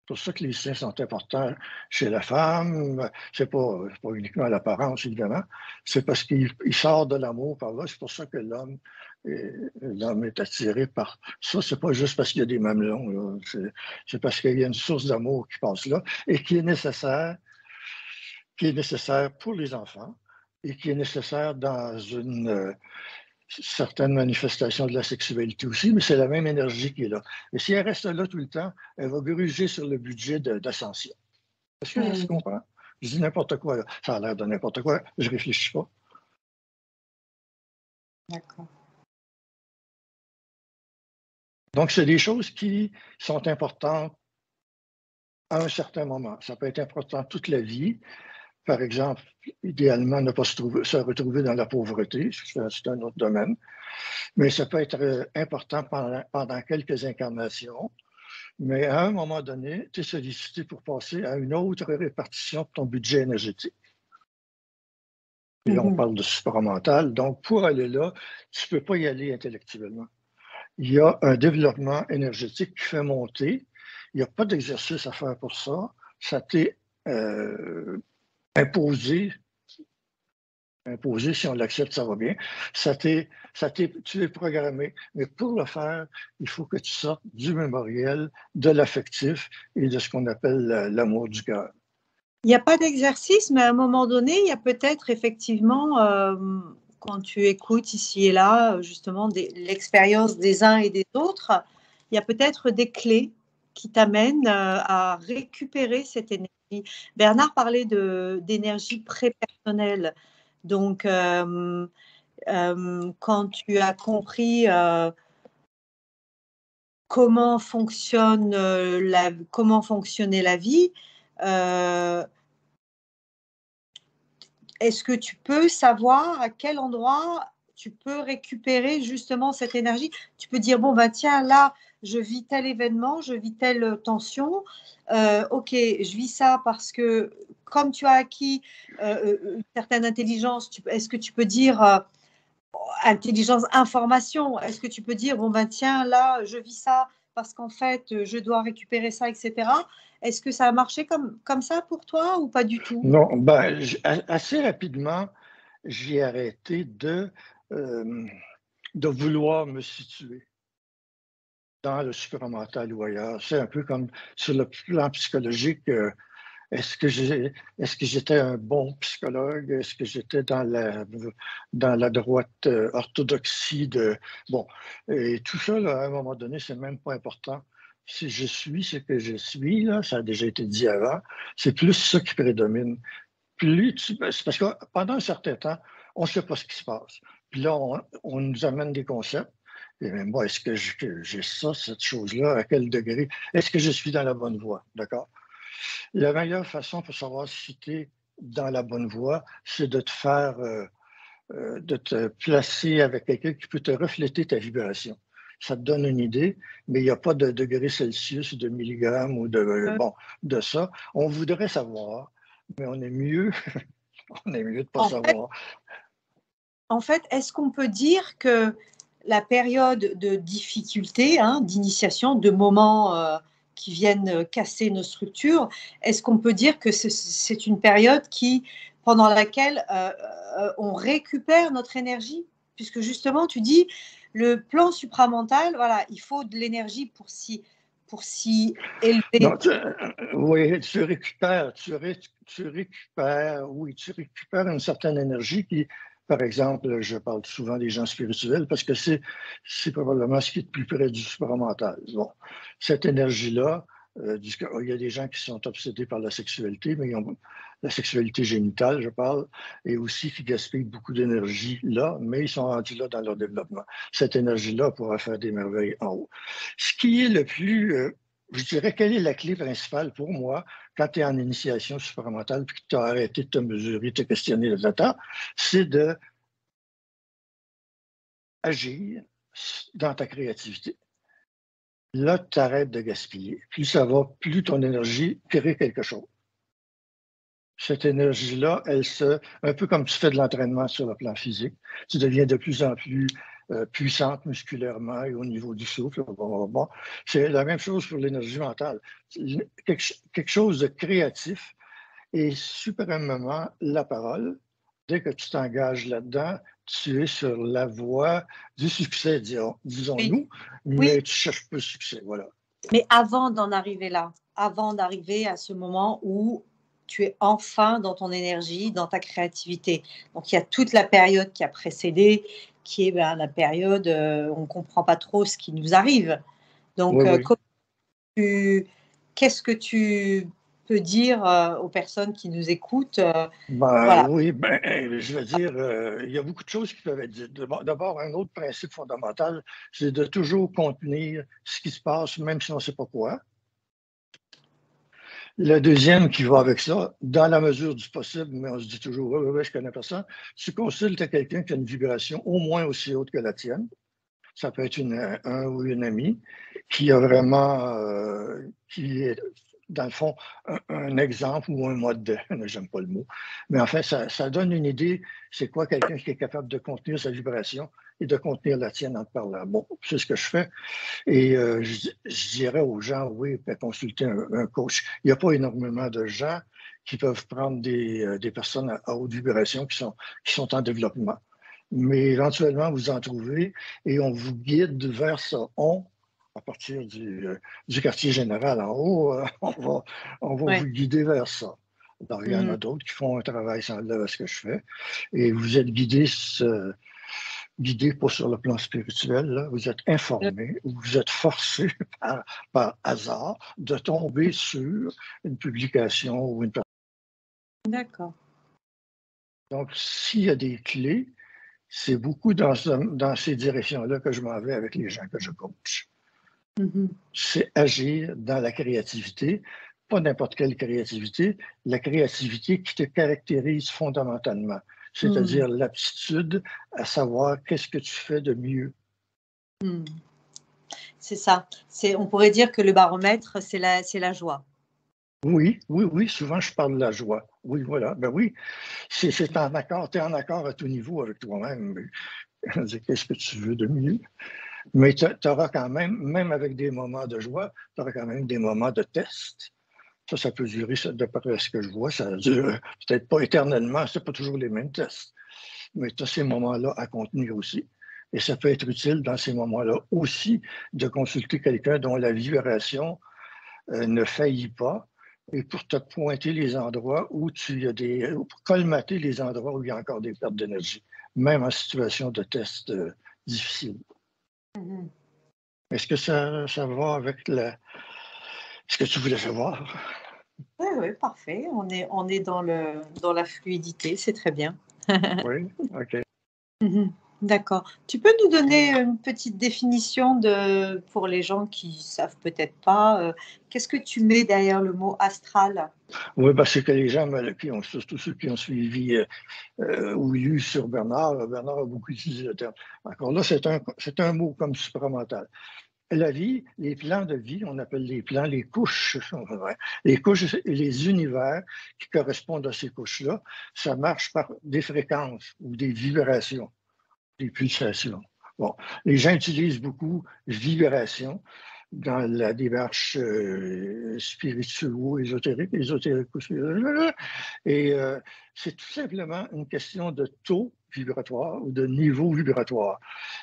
pour ça que les seins sont importants chez la femme. C'est pas uniquement l'apparence, évidemment. C'est parce qu'il sort de l'amour par là. C'est pour ça que l'homme est attiré par ça. C'est pas juste parce qu'il y a des mamelons, là. C'est parce qu'il y a une source d'amour qui passe là et qui est nécessaire pour les enfants et qui est nécessaire dans une certaines manifestations de la sexualité aussi, mais c'est la même énergie qui est là. Et si elle reste là tout le temps, elle va gruger sur le budget d'ascension. Est-ce que tu comprends? Je dis n'importe quoi, là. Ça a l'air de n'importe quoi, je ne réfléchis pas. D'accord. Donc, c'est des choses qui sont importantes à un certain moment. Ça peut être important toute la vie. Par exemple, idéalement, ne pas se retrouver dans la pauvreté, c'est un autre domaine. Mais ça peut être important pendant quelques incarnations. Mais à un moment donné, tu es sollicité pour passer à une autre répartition de ton budget énergétique. Et là, on parle de supramental. Donc, pour aller là, tu ne peux pas y aller intellectuellement. Il y a un développement énergétique qui fait monter. Il n'y a pas d'exercice à faire pour ça. Ça t'est imposé. Imposé, si on l'accepte, ça va bien. Tu es programmé. Mais pour le faire, il faut que tu sortes du mémoriel, de l'affectif et de ce qu'on appelle l'amour du cœur. Il n'y a pas d'exercice, mais à un moment donné, il y a peut-être effectivement, quand tu écoutes ici et là, justement, l'expérience des uns et des autres, il y a peut-être des clés qui t'amènent à récupérer cette énergie. Bernard parlait d'énergie prépersonnelle. Donc, quand tu as compris comment fonctionnait la vie, est-ce que tu peux savoir à quel endroit tu peux récupérer justement cette énergie? Tu peux dire, bon, ben tiens, là, je vis tel événement, je vis telle tension. Ok, je vis ça parce que comme tu as acquis une certaine intelligence, est-ce que tu peux dire intelligence, information, est-ce que tu peux dire, bon, ben tiens, là, je vis ça parce qu'en fait, je dois récupérer ça, etc. Est-ce que ça a marché comme ça pour toi ou pas du tout? Non, ben, assez rapidement, j'ai arrêté de vouloir me situer dans le supramental ou ailleurs. C'est un peu comme sur le plan psychologique. Est-ce que j'étais un bon psychologue? Est-ce que j'étais dans la droite orthodoxie de... Bon, et tout ça, là, à un moment donné, c'est même pas important. Si je suis ce que je suis, là, ça a déjà été dit avant, c'est plus ça qui prédomine. C'est parce que pendant un certain temps, on ne sait pas ce qui se passe. Puis là, on nous amène des concepts. Et même moi, est-ce que j'ai ça, cette chose-là? À quel degré? Est-ce que je suis dans la bonne voie? D'accord? La meilleure façon pour savoir si tu es dans la bonne voie, c'est de de te placer avec quelqu'un qui peut te refléter ta vibration. Ça te donne une idée, mais il n'y a pas de degré Celsius, de milligrammes ou de ça. On voudrait savoir, mais on est mieux, on est mieux de ne pas savoir. En fait, est-ce qu'on peut dire que la période de difficulté, d'initiation, de moments qui viennent casser nos structures, est-ce qu'on peut dire que c'est une période pendant laquelle on récupère notre énergie? Puisque justement, tu dis, le plan supramental, voilà, il faut de l'énergie pour s'y élever. Non, oui, tu récupères une certaine énergie qui, par exemple, je parle souvent des gens spirituels parce que c'est probablement ce qui est le plus près du supramental. Bon, cette énergie-là, il y a des gens qui sont obsédés par la sexualité, mais la sexualité génitale, je parle, et aussi qui gaspillent beaucoup d'énergie là, mais ils sont rendus là dans leur développement. Cette énergie-là pourra faire des merveilles en haut. Ce qui est le plus... je dirais, quelle est la clé principale pour moi quand tu es en initiation supramentale puis que tu as arrêté de te mesurer, de te questionner, c'est de agir dans ta créativité. Là, tu arrêtes de gaspiller. Plus ça va, plus ton énergie crée quelque chose. Cette énergie-là, un peu comme tu fais de l'entraînement sur le plan physique, tu deviens de plus en plus puissante musculairement et au niveau du souffle. Bon. C'est la même chose pour l'énergie mentale. Quelque chose de créatif et suprêmement la parole. Dès que tu t'engages là-dedans, tu es sur la voie du succès, disons-nous, mais Oui. tu ne cherches pas le succès. Voilà. Mais avant d'en arriver là, avant d'arriver à ce moment où tu es enfin dans ton énergie, dans ta créativité. Donc il y a toute la période qui a précédé, qui est la période où on ne comprend pas trop ce qui nous arrive. Donc Oui. qu'est-ce que tu peux dire aux personnes qui nous écoutent voilà. Oui, je veux dire, il y a beaucoup de choses qui peuvent être dites. D'abord, un autre principe fondamental, c'est de toujours contenir ce qui se passe, même si on ne sait pas quoi. Le deuxième qui va avec ça, dans la mesure du possible, mais on se dit toujours, oui, je connais personne, tu consultes quelqu'un qui a une vibration au moins aussi haute que la tienne. Ça peut être un ou une amie qui a vraiment, qui est, dans le fond, un exemple ou un modèle, j'aime pas le mot, mais en fait, ça donne une idée, c'est quoi quelqu'un qui est capable de contenir sa vibration et de contenir la tienne en te parlant. Bon, c'est ce que je fais. Et je dirais aux gens, oui, consulter un coach. Il n'y a pas énormément de gens qui peuvent prendre des personnes à haute vibration qui sont en développement. Mais éventuellement, vous en trouvez et on vous guide vers ça. À partir du quartier général en haut, on va vous guider vers ça. Alors, il y en a d'autres qui font un travail semblable à ce que je fais. Et vous êtes guidés pas sur le plan spirituel, là. Vous êtes informé, vous êtes forcé par hasard de tomber sur une publication ou une personne. D'accord. Donc, s'il y a des clés, c'est beaucoup dans ces directions-là que je m'en vais avec les gens que je coach. C'est agir dans la créativité, pas n'importe quelle créativité, la créativité qui te caractérise fondamentalement, c'est-à-dire l'aptitude à savoir qu'est-ce que tu fais de mieux. C'est ça. On pourrait dire que le baromètre, c'est la joie. Oui, souvent je parle de la joie. Oui, voilà. Ben oui, c'est en accord, tu es en accord à tout niveau avec toi-même. Qu'est-ce que tu veux de mieux? Mais tu auras quand même avec des moments de joie, tu auras quand même des moments de test. Ça peut durer, d'après ce que je vois, ça dure peut-être pas éternellement, c'est pas toujours les mêmes tests. Mais tu as ces moments-là à contenir aussi. Et ça peut être utile dans ces moments-là aussi de consulter quelqu'un dont la vibration ne faillit pas et pour te pointer les endroits où pour colmater les endroits où il y a encore des pertes d'énergie, même en situation de test difficile. Est-ce que ça va avec ce que tu voulais savoir? Oui, parfait. On est dans la fluidité, c'est très bien. Oui, OK. D'accord. Tu peux nous donner une petite définition pour les gens qui ne savent peut-être pas, qu'est-ce que tu mets derrière le mot astral? Oui, parce que les gens, surtout ceux qui ont suivi ou lu sur Bernard a beaucoup utilisé le terme. Encore là, c'est un mot comme supramental. La vie, les plans de vie, on appelle les plans, les couches et les univers qui correspondent à ces couches-là, ça marche par des fréquences ou des vibrations, des pulsations. Bon, les gens utilisent beaucoup vibration dans la démarche spirituelle, ésotérique et c'est tout simplement une question de taux vibratoire ou de niveau vibratoire.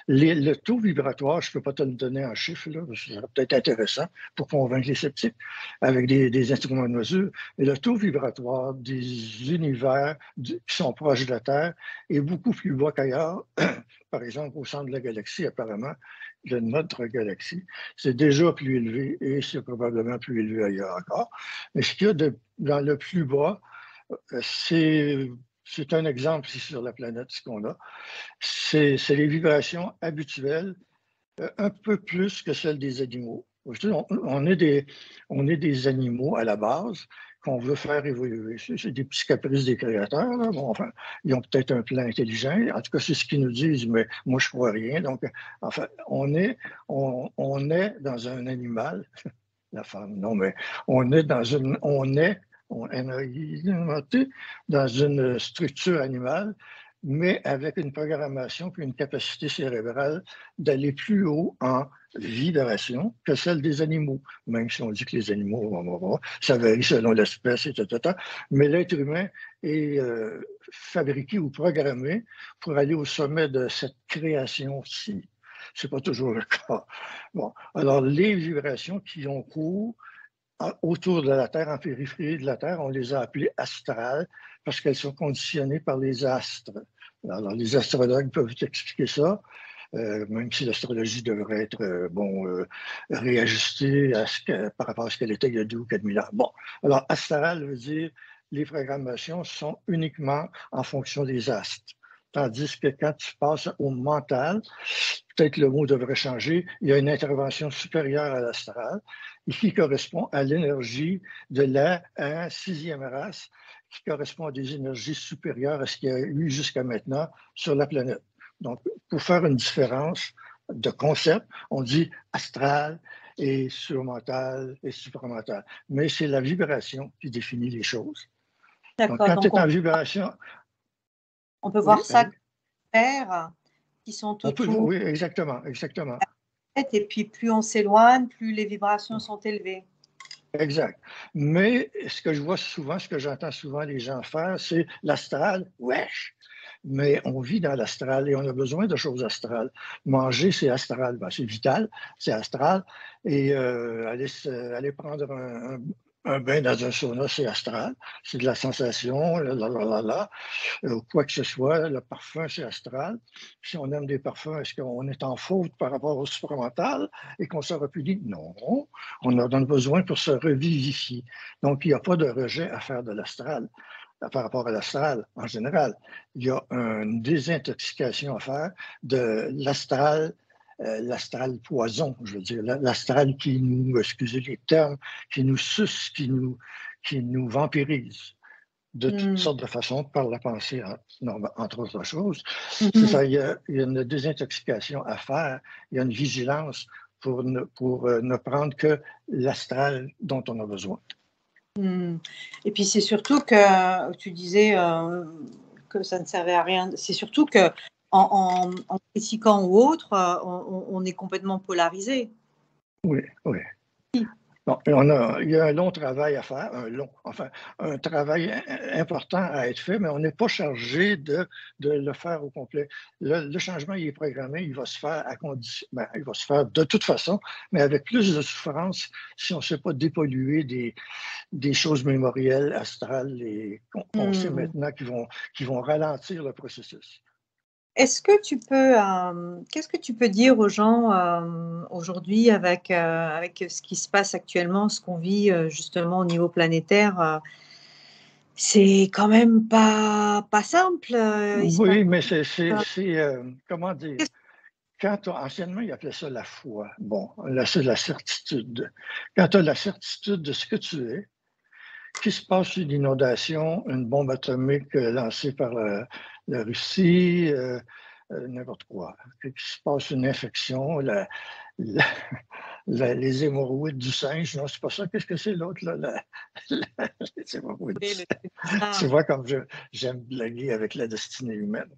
Le taux vibratoire, je ne peux pas te le donner en chiffres, là, parce que ça serait peut-être intéressant pour convaincre les sceptiques avec des instruments de mesure, mais le taux vibratoire des univers qui sont proches de la Terre est beaucoup plus bas qu'ailleurs. Par exemple, au centre de la galaxie, apparemment, de notre galaxie, c'est déjà plus élevé et c'est probablement plus élevé ailleurs encore. Mais ce qu'il y a dans le plus bas, c'est un exemple ici sur la planète, ce qu'on a. C'est les vibrations habituelles, un peu plus que celles des animaux. On est des animaux à la base qu'on veut faire évoluer. C'est des petits caprices des créateurs. Là. Bon, enfin, ils ont peut-être un plan intelligent. En tout cas, c'est ce qu'ils nous disent, mais moi, je ne crois rien. Donc, enfin, on est dans un animal. La femme, non, mais on est dans dans une structure animale mais avec une programmation puis une capacité cérébrale d'aller plus haut en vibration que celle des animaux. Même si on dit que les animaux, ça varie selon l'espèce, etc. Mais l'être humain est fabriqué ou programmé pour aller au sommet de cette création-ci. Ce n'est pas toujours le cas. Bon, alors, les vibrations qui ont cours autour de la Terre, en périphérie de la Terre, on les a appelées astrales parce qu'elles sont conditionnées par les astres. Alors, les astrologues peuvent expliquer ça, même si l'astrologie devrait être réajustée par rapport à ce qu'elle était il y a 2 ou 4 000 ans. Bon, alors, astral veut dire les programmations sont uniquement en fonction des astres. Tandis que quand tu passes au mental, peut-être le mot devrait changer, il y a une intervention supérieure à l'astral et qui correspond à l'énergie de la 6e race, qui correspond à des énergies supérieures à ce qu'il y a eu jusqu'à maintenant sur la planète. Donc, pour faire une différence de concept, on dit astral et surmental et supramental. Mais c'est la vibration qui définit les choses. Donc, quand tu es en vibration... On peut voir ça Terre qui sont autour. Oui, exactement. Et puis, plus on s'éloigne, plus les vibrations sont élevées. Exact. Mais ce que je vois souvent, ce que j'entends souvent les gens faire, c'est l'astral, wesh! Mais on vit dans l'astral et on a besoin de choses astrales. Manger, c'est astral. Ben, c'est vital, c'est astral. Et aller prendre un bain dans un sauna, c'est astral. C'est de la sensation, quoi que ce soit. Le parfum, c'est astral. Si on aime des parfums, est-ce qu'on est en faute par rapport au supramental et qu'on se repulie? Non. On en a besoin pour se revivifier. Donc, il n'y a pas de rejet à faire de l'astral par rapport à l'astral en général. Il y a une désintoxication à faire de l'astral, l'astral poison, je veux dire, l'astral qui nous, excusez les termes, qui nous suce, qui nous vampirise de toutes sortes de façons, par la pensée, entre autres choses. C'est ça, il y a une désintoxication à faire, il y a une vigilance pour ne prendre que l'astral dont on a besoin. Et puis c'est surtout que tu disais que ça ne servait à rien. C'est surtout que en critiquant ou autre, on est complètement polarisé. Oui. Bon, il y a un long travail à faire, un travail important à être fait, mais on n'est pas chargé de le faire au complet. Le changement, il est programmé, il va se faire il va se faire de toute façon, mais avec plus de souffrance si on ne sait pas dépolluer des choses mémorielles, astrales, qu'on sait maintenant qui vont ralentir le processus. Est-ce que qu'est-ce que tu peux dire aux gens aujourd'hui avec ce qui se passe actuellement, ce qu'on vit justement au niveau planétaire c'est quand même pas simple. Oui, mais c'est comment dire? Anciennement, ils appelaient ça la foi. Bon, là, c'est la certitude. Quand tu as la certitude de ce que tu es, qu'il se passe une inondation, une bombe atomique lancée par la Russie, n'importe quoi. Qu'il se passe une infection, les hémorroïdes du singe, non, c'est pas ça. Qu'est-ce que c'est l'autre, là? Les hémorroïdes du singe. Tu vois comme j'aime blaguer avec la destinée humaine.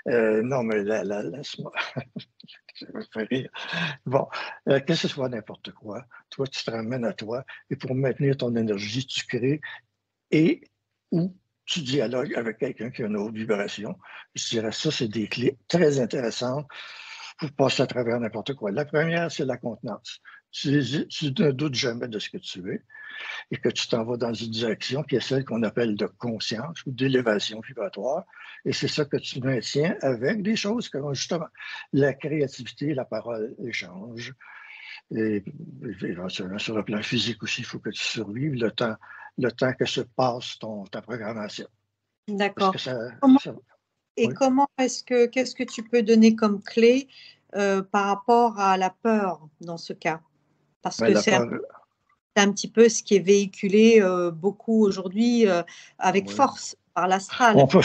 Non, mais laisse-moi. Ça me fait rire. Bon, que ce soit n'importe quoi, toi, tu te ramènes à toi et pour maintenir ton énergie, tu crées et ou tu dialogues avec quelqu'un qui a une haute vibration. Je dirais ça, c'est des clés très intéressantes pour passer à travers n'importe quoi. La première, c'est la contenance. Tu ne doutes jamais de ce que tu es et que tu t'en vas dans une direction qui est celle qu'on appelle de conscience ou d'élévation vibratoire. Et c'est ça que tu maintiens avec des choses comme justement la créativité, la parole, l'échange. Et éventuellement, sur le plan physique aussi, il faut que tu survives le temps que se passe ta programmation. D'accord. Oui. Qu'est-ce que tu peux donner comme clé par rapport à la peur dans ce cas? Parce que c'est un petit peu ce qui est véhiculé beaucoup aujourd'hui avec force par l'astral. On peut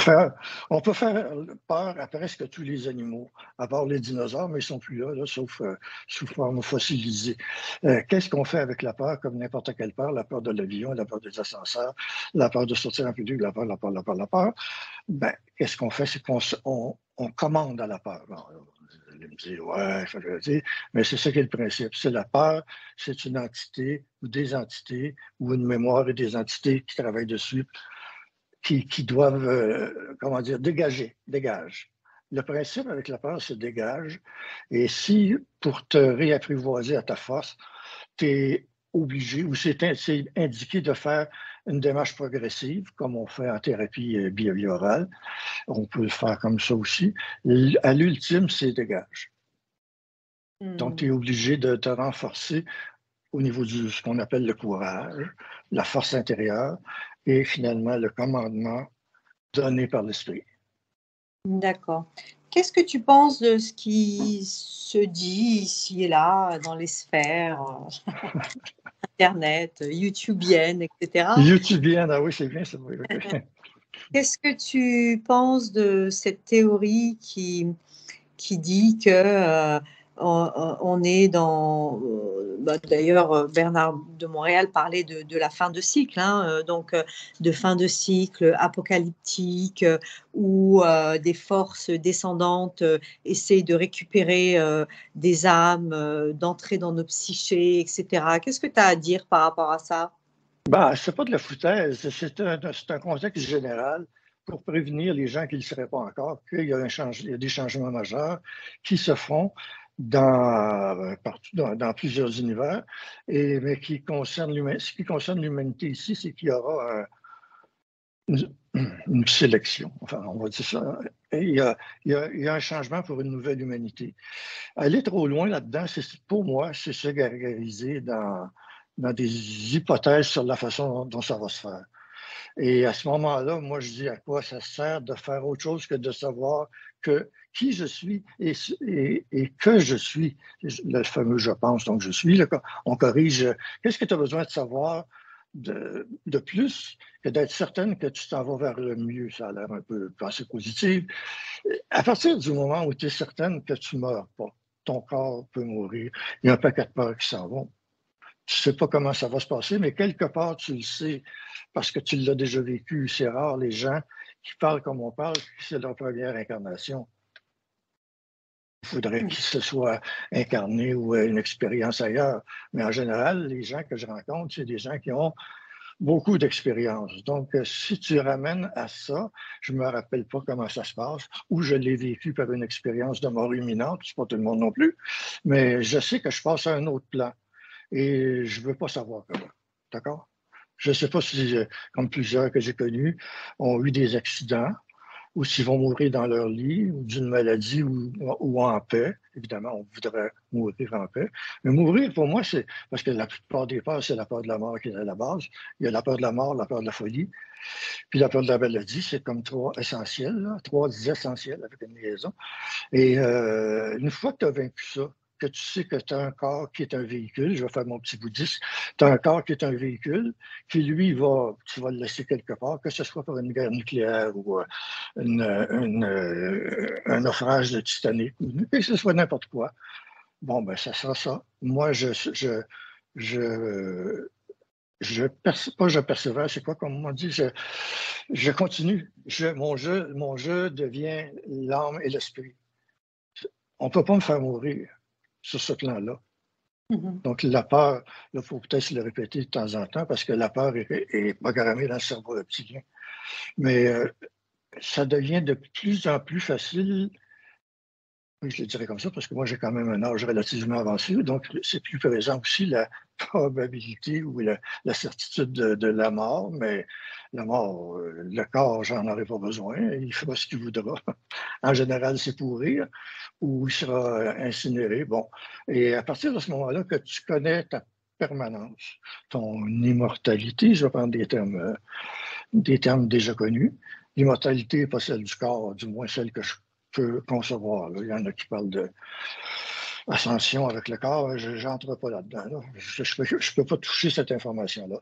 faire peur à presque tous les animaux, à part les dinosaures, mais ils ne sont plus là, sauf sous forme fossilisée. Qu'est-ce qu'on fait avec la peur, comme n'importe quelle peur? La peur de l'avion, la peur des ascenseurs, la peur de sortir en public, la peur, la peur, la peur, la peur. Ben, qu'est-ce qu'on fait? C'est qu'on commande à la peur. Bon, vous allez me dire, ouais, ça veut dire, mais c'est ça qui est le principe. C'est la peur, c'est une entité ou des entités ou une mémoire et des entités qui travaillent dessus qui doivent, comment dire, dégage. Le principe avec la peur, c'est dégage. Et si, pour te réapprivoiser à ta force, tu es obligé ou c'est indiqué de faire une démarche progressive, comme on fait en thérapie behaviorale, on peut le faire comme ça aussi. À l'ultime, c'est dégage. Donc, tu es obligé de te renforcer au niveau de ce qu'on appelle le courage, la force intérieure et finalement le commandement donné par l'esprit. D'accord. Qu'est-ce que tu penses de ce qui se dit ici et là dans les sphères Internet, YouTubiennes, etc. YouTubienne, ah oui, c'est bien ça. Oui, okay. Qu'est-ce que tu penses de cette théorie qui dit que on est dans... d'ailleurs, Bernard de Montréal parlait de la fin de cycle, hein, donc de fin de cycle apocalyptique où des forces descendantes essayent de récupérer des âmes, d'entrer dans nos psychés, etc. Qu'est-ce que tu as à dire par rapport à ça? Ben, c'est pas de la foutaise, c'est un contexte général pour prévenir les gens qui ne le seraient pas encore qu'il y a des changements majeurs qui se font partout dans plusieurs univers, mais qui concernent l'humanité. Ce qui concerne l'humanité ici, c'est qu'il y aura une sélection. Enfin, on va dire ça. Et il y a un changement pour une nouvelle humanité. Aller trop loin là-dedans, pour moi, c'est se gargariser dans des hypothèses sur la façon dont ça va se faire. Et à ce moment-là, moi, je dis à quoi ça sert de faire autre chose que de savoir qui je suis et que je suis. Le fameux je pense, donc je suis. Là, on corrige. Qu'est-ce que tu as besoin de savoir de plus que d'être certaine que tu t'en vas vers le mieux? Ça a l'air un peu assez positif. À partir du moment où tu es certaine que tu ne meurs pas, ton corps peut mourir. Il y a un paquet de peurs qui s'en vont. Tu ne sais pas comment ça va se passer, mais quelque part, tu le sais parce que tu l'as déjà vécu. C'est rare, les gens qui parlent comme on parle, c'est leur première incarnation. Il faudrait qu'ils se soient incarnés ou une expérience ailleurs. Mais en général, les gens que je rencontre, c'est des gens qui ont beaucoup d'expérience. Donc, si tu ramènes à ça, je ne me rappelle pas comment ça se passe, ou je l'ai vécu par une expérience de mort imminente, c'est pas tout le monde non plus, mais je sais que je passe à un autre plan et je ne veux pas savoir comment. D'accord? Je ne sais pas si, comme plusieurs que j'ai connus, ont eu des accidents ou s'ils vont mourir dans leur lit ou d'une maladie ou en paix. Évidemment, on voudrait mourir en paix. Mais mourir, pour moi, c'est parce que la plupart des peurs, c'est la peur de la mort qui est à la base. Il y a la peur de la mort, la peur de la folie, puis la peur de la maladie. C'est comme trois essentiels, là, trois essentiels avec une liaison. Et une fois que tu as vaincu ça, que tu sais que tu as un corps qui est un véhicule, je vais faire mon petit bouddhiste, tu as un corps qui est un véhicule, qui lui, tu vas le laisser quelque part, que ce soit pour une guerre nucléaire ou un naufrage de Titanic, ou que ce soit n'importe quoi. Bon, ben ça sera ça. Moi, je persévère, c'est quoi comme on dit, je continue. Mon jeu devient l'âme et l'esprit. On ne peut pas me faire mourir sur ce plan-là. Donc, la peur, il faut peut-être se le répéter de temps en temps parce que la peur est programmée dans le cerveau reptilien. Mais ça devient de plus en plus facile, oui, je le dirais comme ça, parce que moi, j'ai quand même un âge relativement avancé, donc c'est plus présent aussi la probabilité ou la certitude de la mort, mais la mort, le corps, j'en aurai pas besoin, il fera ce qu'il voudra. En général, c'est pourrir ou il sera incinéré. Bon, et à partir de ce moment-là que tu connais ta permanence, ton immortalité, je vais prendre des termes déjà connus. L'immortalité n'est pas celle du corps, du moins celle que je peux concevoir. Là. Il y en a qui parlent ascension avec le corps, je n'entre pas là-dedans. Là. Je peux pas toucher cette information-là.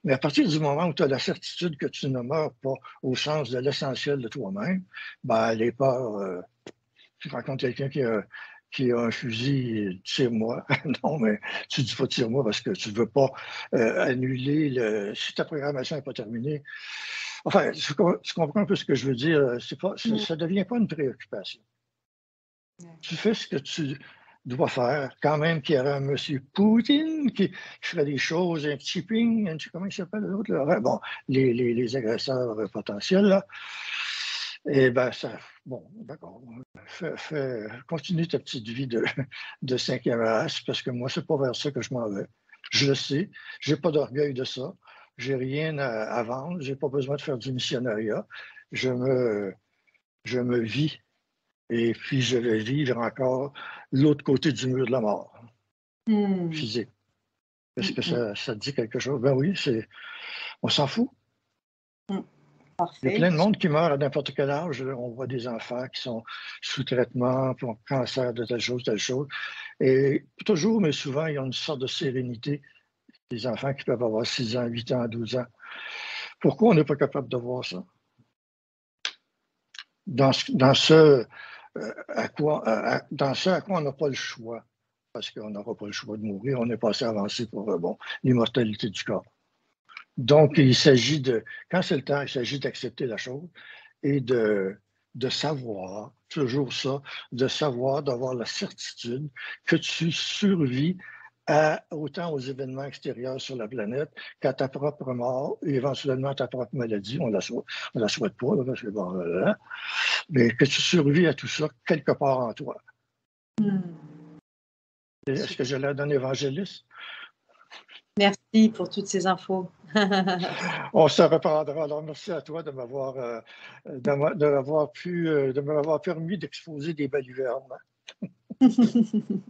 Mais à partir du moment où tu as la certitude que tu ne meurs pas au sens de l'essentiel de toi-même, ben, les peurs, tu rencontres quelqu'un qui a un fusil, tire-moi. Non, mais tu ne dis pas tire-moi parce que tu ne veux pas annuler si ta programmation n'est pas terminée. Enfin, tu comprends un peu ce que je veux dire. Ça ne devient pas une préoccupation. Tu fais ce que tu dois faire. Quand même qu'il y aurait un monsieur Poutine qui ferait des choses, un petit ping, comment il s'appelle l'autre? Bon, les agresseurs potentiels, là. Et bien, bon, d'accord. Continue ta petite vie de 5e race, parce que moi, c'est pas vers ça que je m'en vais. Je le sais. J'ai pas d'orgueil de ça. J'ai rien à vendre. J'ai pas besoin de faire du missionnariat. Je me vis. Et puis, je vais vivre encore l'autre côté du mur de la mort. Physique. Est-ce que ça te dit quelque chose? Ben oui, on s'en fout. Parfait. Il y a plein de monde qui meurt à n'importe quel âge. On voit des enfants qui sont sous traitement pour cancer de telle chose, telle chose. Et toujours, mais souvent, il y a une sorte de sérénité. Des enfants qui peuvent avoir 6 ans, 8 ans, 12 ans. Pourquoi on n'est pas capable de voir ça? Dans ce à quoi on n'a pas le choix, parce qu'on n'aura pas le choix de mourir, on n'est pas assez avancé pour l'immortalité du corps. Donc, quand c'est le temps, il s'agit d'accepter la chose et de savoir, toujours ça, d'avoir la certitude que tu survis autant aux événements extérieurs sur la planète qu'à ta propre mort et éventuellement à ta propre maladie. On la souhaite pas, là, parce que bon, mais que tu survis à tout ça quelque part en toi. Est-ce que j'ai l'air d'un évangéliste? Merci pour toutes ces infos. On se reprendra. Alors, merci à toi de m'avoir permis d'exposer des balivernes.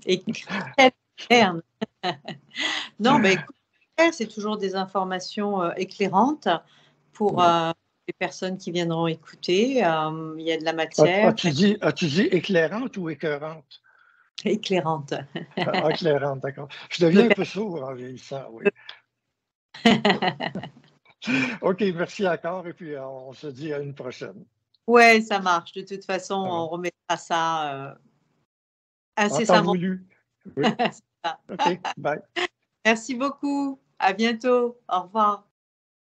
Et non, mais écoute, c'est toujours des informations éclairantes pour les personnes qui viendront écouter. Il y a de la matière. As-tu dit éclairante ou écœurante? Éclairante. Éclairante, d'accord. Je deviens un peu sourd en vieillissant, oui. OK, merci encore et puis on se dit à une prochaine. Ouais, ça marche. De toute façon, on remettra ça incessamment. En temps voulu. Oui. OK, bye. Merci beaucoup. À bientôt. Au revoir.